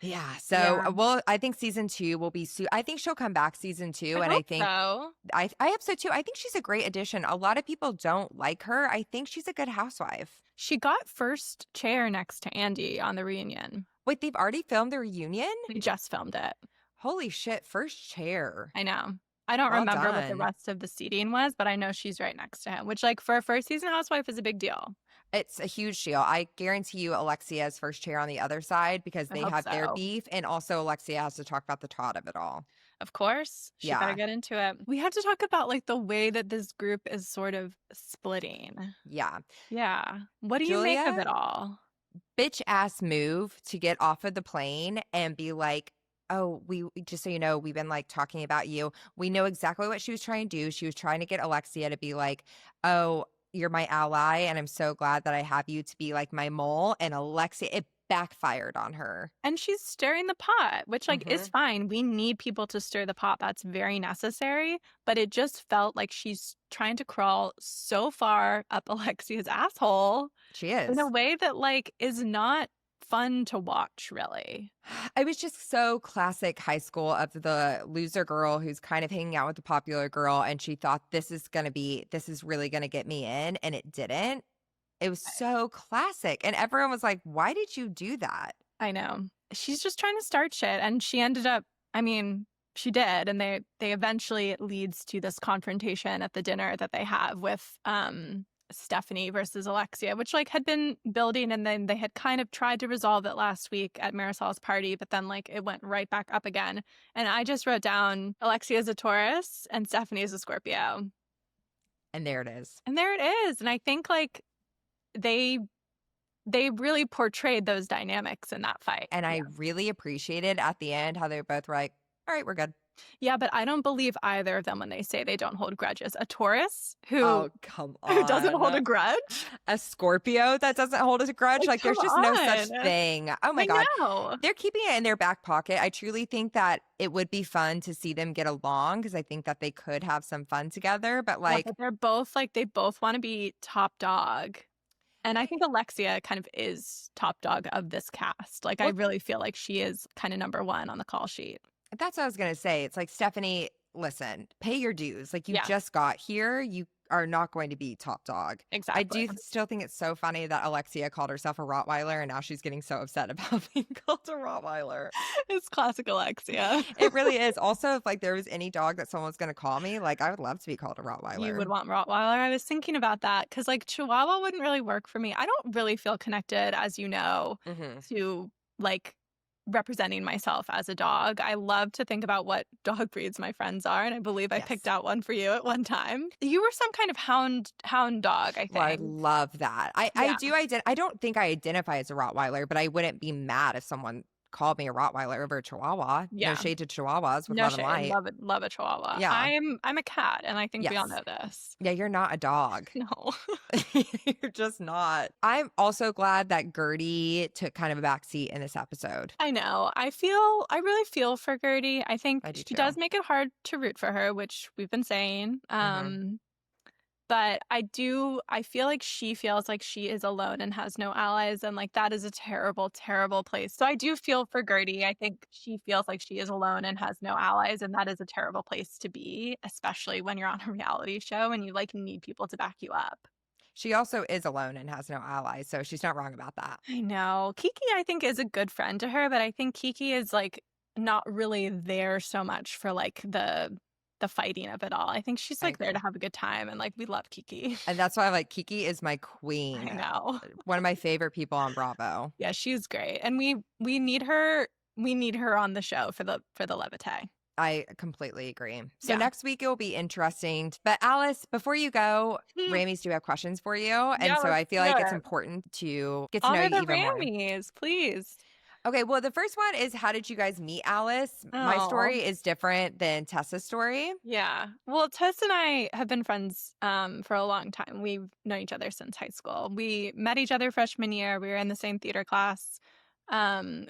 Yeah, so, Yeah, well, I think season 2 will be I think she'll come back season 2, I and I hope think so. I hope so too. I think she's a great addition. A lot of people don't like her. I think she's a good housewife. She got first chair next to Andy on the reunion. Wait, they've already filmed the reunion? They just filmed it. Holy shit, first chair. I know. I don't Well remember what the done. rest of the seating was, but I know she's right next to him, which like for a first season housewife is a big deal. It's a huge deal. I guarantee you Alexia's first chair on the other side because I they hope have their so. beef, and also Alexia has to talk about the Todd of it all. Of course, she better Yeah, get into it. We have to talk about like the way that this group is sort of splitting. yeah. Yeah. What do you make of Julia, it all? bitch ass move to get off of the plane and be like, oh, we just so you know, we've been like talking about you. We know exactly what she was trying to do. She was trying to get Alexia to be like, oh, you're my ally, and I'm so glad that I have you to be like my mole. And Alexia, it backfired on her. And she's stirring the pot, which like is Hmm. fine. We need people to stir the pot. That's very necessary. But it just felt like she's trying to crawl so far up Alexia's asshole She in a is. way that like is not fun to watch, really. It was just so classic high school of the loser girl who's kind of hanging out with the popular girl, and she thought this is really going to get me in, and it didn't. It was so classic. And everyone was like, why did you do that? I know. She's just trying to start shit. And she ended up, I mean, she did. And they eventually it leads to this confrontation at the dinner that they have with Stephanie versus Alexia, which like had been building, and then they had kind of tried to resolve it last week at Marisol's party, but then like it went right back up again. And I just wrote down Alexia is a Taurus and Stephanie is a Scorpio. And there it is. And there it is. And I think like they really portrayed those dynamics in that fight. And I really appreciated at the end how they both were like, all right, we're good. Yeah, but I don't believe either of them when they say they don't hold grudges. A Taurus who Oh, come who doesn't hold a on. grudge? A Scorpio that doesn't hold a grudge? Like, Come there's just no such on. thing. Oh my I God. know. They're keeping it in their back pocket. I truly think that it would be fun to see them get along because I think that they could have some fun together. But Yeah, like, but they're both like they both want to be top dog. And I think Alexia kind of is top dog of this cast. Like I well, really feel like she is kind of number one on the call sheet. that's what I was going to say. It's like, Stephanie, listen, pay your dues. Like, you Yeah, just got here. You are not going to be top dog. I do exactly. still think it's so funny that Alexia called herself a Rottweiler, and now she's getting so upset about being called a Rottweiler. It's classic Alexia. It really is. Also, if like there was any dog that someone was going to call me, like I would love to be called a You Rottweiler. would want Rottweiler. I was thinking about that because like Chihuahua wouldn't really work for me. I don't really feel connected, as you know, Hmm. to like representing myself as a dog. I love to think about what dog breeds my friends are, and I believe I picked Yes. out one for you at one time. You were some kind of hound dog, I Well, I think. love that. I Yeah. do. I don't think I identify as a Rottweiler, but I wouldn't be mad if someone called me a Rottweiler over a Chihuahua. No Yeah. shade to Chihuahuas with No love and shade. light. Love a Chihuahua. Yeah. I'm a cat, and I think we all Yes. know this. Yeah, you're not a dog. No. You're just not. I'm also glad that Gertie took kind of a backseat in this episode. I know. I really feel for Gertie. I think I do she does too. make it hard to root for her, which we've been saying. But I feel like she feels like she is alone and has no allies, and like that is a terrible, terrible place. So I do feel for Gertie. I think she feels like she is alone and has no allies, and that is a terrible place to be, especially when you're on a reality show and you like need people to back you up. She also is alone and has no allies, so she's not wrong about that. I know. Kiki, I think, is a good friend to her, but I think Kiki is like not really there so much for like the fighting of it all. I think she's I like there agree. to have a good time, and like we love Kiki. And that's why I'm like, Kiki is my queen. I know. One of my favorite people on Bravo. Yeah, she's great. And we need her on the show for the Levite. I completely agree. So Yeah. next week it will be interesting. But Alice, before you go, Rammies do have questions for you. And Yeah, so let's I feel do like it's it. important to get to know Honor you the even more. Rammies, please. Okay, well, the first one is how did you guys meet, Alice? My Oh. story is different than Tessa's story. Yeah. Well, Tess and I have been friends for a long time. We've known each other since high school. We met each other freshman year. We were in the same theater class.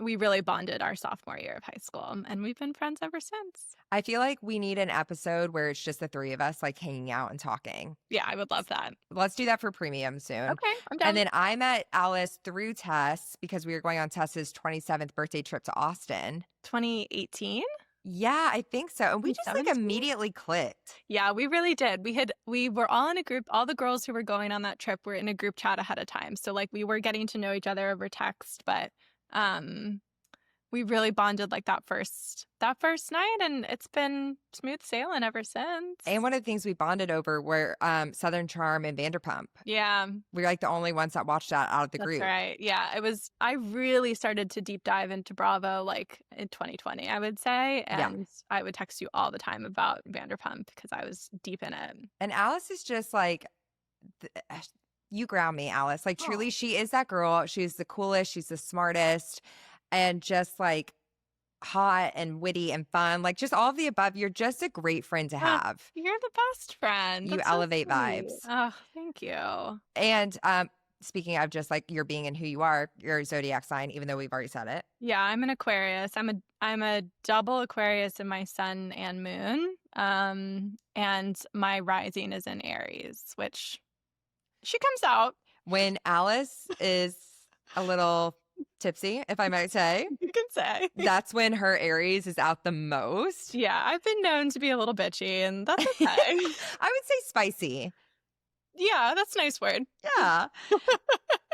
We really bonded our sophomore year of high school, and we've been friends ever since. I feel like we need an episode where it's just the three of us like hanging out and talking. Yeah, I would love that. Let's do that for premium soon. Okay, I'm down. And then I met Alice through Tess because we were going on Tess's 27th birthday trip to Austin. 2018? Yeah, I think so. And we just like 2017? immediately clicked. Yeah, we really did. We were all in a group. All the girls who were going on that trip were in a group chat ahead of time. So like we were getting to know each other over text, but we really bonded like that first night, and it's been smooth sailing ever since. And one of the things we bonded over were Southern Charm and Vanderpump. Yeah, We're like the only ones that watched that out of the group. that's right. Yeah, I really started to deep dive into Bravo like in 2020, I would say. And I would text you all the time about Vanderpump because I was deep in it. And Alice is just like, you ground me, Alice. Like, truly, she is that girl. She's the coolest. She's the smartest. And just like hot and witty and fun, like just all of the above. You're just a great friend to have. You're the best friend. You That's so elevate sweet. vibes. Oh, thank you. And speaking of just like you're being and who you are, your zodiac sign, even though we've already said it. Yeah, I'm an Aquarius. I'm a double Aquarius in my sun and moon. And my rising is in Aries, which she comes out. When Alice is a little tipsy, if I might say. You can say. That's when her Aries is out the most. Yeah, I've been known to be a little bitchy, and that's okay. I would say spicy. Yeah, that's a nice word. Yeah.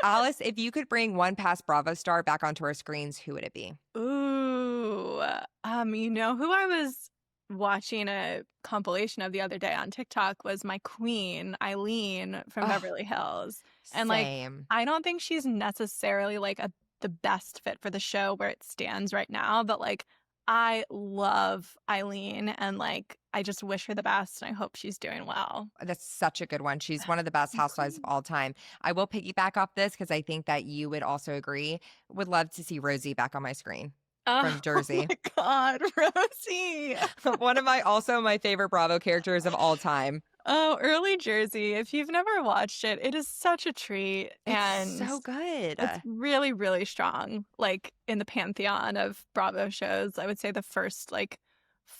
Alice, if you could bring one past Bravo star back onto our screens, who would it be? Ooh, you know who I was watching a compilation of the other day on TikTok was my queen, Eileen from Beverly Hills. And Same. like, I don't think she's necessarily like the best fit for the show where it stands right now, but like, I love Eileen, and like, I just wish her the best, and I hope she's doing well. That's such a good one. She's one of the best housewives of all time. I will piggyback off this because I think that you would also agree. Would love to see Rosie back on my screen. From Jersey. Oh my God, Rosie. One of my favorite Bravo characters of all time. Oh, early Jersey. If you've never watched it, it is such a treat. It's so good. It's really, really strong. Like in the pantheon of Bravo shows, I would say the first like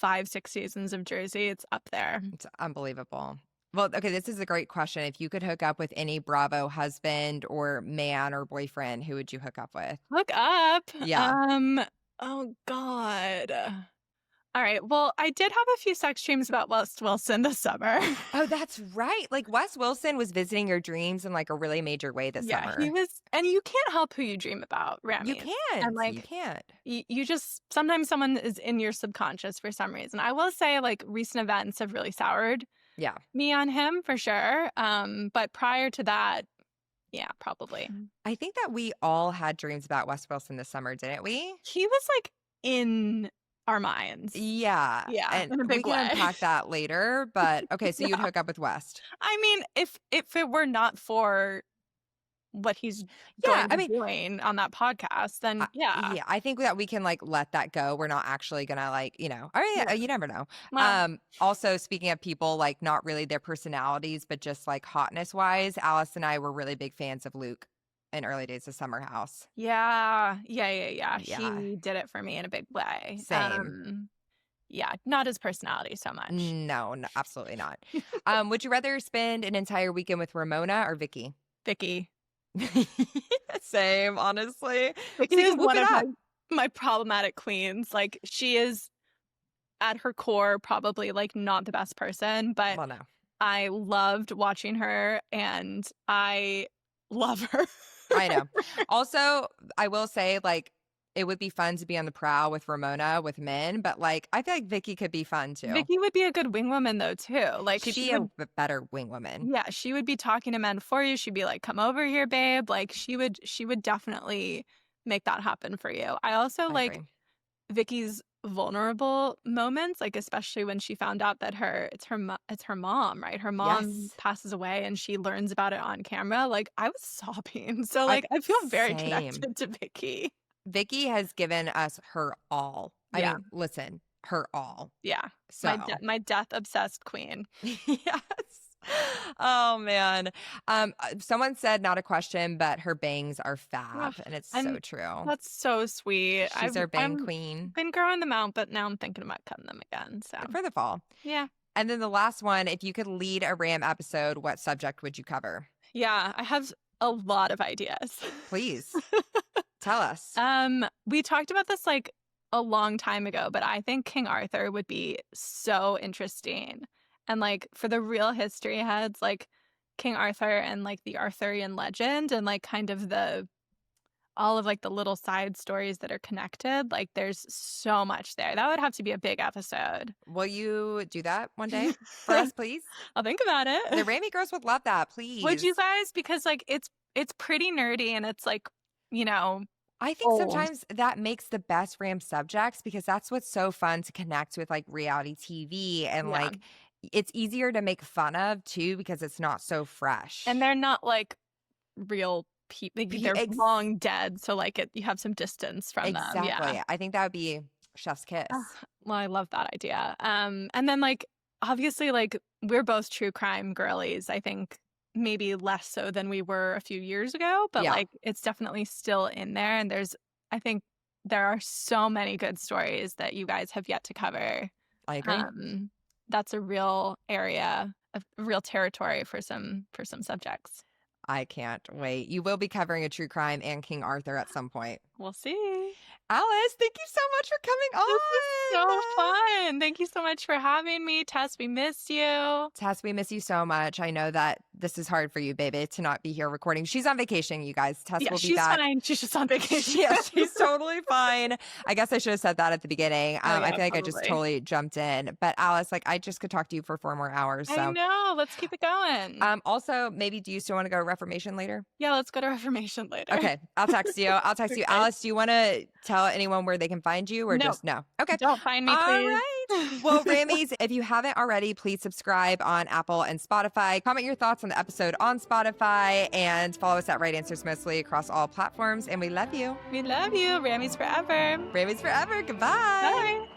5-6 seasons of Jersey, it's up there. It's unbelievable. Well, okay, this is a great question. If you could hook up with any Bravo husband or man or boyfriend, who would you hook up with? Hook up. Yeah. Oh God. All right. Well, I did have a few sex dreams about Wes Wilson this summer. Oh, that's right. Like Wes Wilson was visiting your dreams in like a really major way this summer. Yeah, he was. And you can't help who you dream about, Rammies. You can't. And like, you can't. You just, sometimes someone is in your subconscious for some reason. I will say like recent events have really soured me on him for sure. But prior to that, yeah, probably. I think that we all had dreams about Wes Wilson this summer, didn't we? He was like in our minds. Yeah. Yeah. And in a big we can way. unpack that later. But okay, so you'd hook up with West. I mean, if it were not for what he's doing on that podcast, then yeah. Yeah, I think that we can like let that go. We're not actually gonna like, you never know. Well, also speaking of people like not really their personalities, but just like hotness wise, Alice and I were really big fans of Luke in early days of Summer House. Yeah. He did it for me in a big way. Same. Yeah, not his personality so much. No, absolutely not. Would you rather spend an entire weekend with Ramona or Vicky? Vicky. Same, honestly. Vicky is one of my problematic queens. Like, she is at her core probably like not the best person, but well, no. I loved watching her and I love her. I know. Also, I will say, like, it would be fun to be on the prowl with Ramona with men, but like I feel like Vicky could be fun too. Vicky would be a good wingwoman though too. Like She'd be a better wingwoman. Yeah, she would be talking to men for you. She'd be like, "Come over here, babe." Like she would definitely make that happen for you. I also like agree. Vicky's vulnerable moments, like especially when she found out that it's her mom, right? Her mom passes away and she learns about it on camera. Like I was sobbing. So like I feel very connected to Vicky. Vicky has given us her all. I mean, listen, her all. Yeah. So my death obsessed queen. Yes. Oh man. Someone said not a question, but her bangs are fab, and it's so true. That's so sweet. She's our bang queen. Been growing them out, but now I'm thinking about cutting them again. So for the fall. Yeah. And then the last one, if you could lead a RAM episode, what subject would you cover? Yeah, I have a lot of ideas. Please tell us. We talked about this like a long time ago, but I think King Arthur would be so interesting. And like for the real history heads, like King Arthur and like the Arthurian legend and like kind of all of like the little side stories that are connected, like there's so much there. That would have to be a big episode. Will you do that one day for us, please? I'll think about it. The Rammy girls would love that, please. Would you guys? Because like it's pretty nerdy and it's like, you know, I think sometimes that makes the best RAM subjects because that's what's so fun to connect with like reality TV and like it's easier to make fun of too because it's not so fresh. And they're not like real people. They're long dead. So like you have some distance from them. Yeah. I think that would be chef's kiss. Well, I love that idea. And then like, obviously like we're both true crime girlies. I think maybe less so than we were a few years ago, but like it's definitely still in there. And I think there are so many good stories that you guys have yet to cover. I agree. That's a real area of real territory for some subjects. I can't wait. You will be covering a true crime and King Arthur at some point. We'll see. Alice, thank you so much for coming on. This is so fun. Thank you so much for having me. Tess, we miss you. Tess, we miss you so much. I know that this is hard for you, baby, to not be here recording. She's on vacation, you guys. Tess will be back. She's fine. She's just on vacation. Yeah, she's totally fine. I guess I should have said that at the beginning. I feel like I just totally jumped in. But Alice, like I just could talk to you for 4 more hours. So. I know. Let's keep it going. Also, maybe do you still want to go to Reformation later? Yeah, let's go to Reformation later. Okay, I'll text you. Okay. Alice, do you want to tell anyone where they can find you or just no? Okay. Don't find me, please. All right. Well, Rammies, if you haven't already, please subscribe on Apple and Spotify. Comment your thoughts on the episode on Spotify and follow us at Right Answers Mostly across all platforms. And we love you. We love you. Rammies forever. Rammies forever. Goodbye. Bye.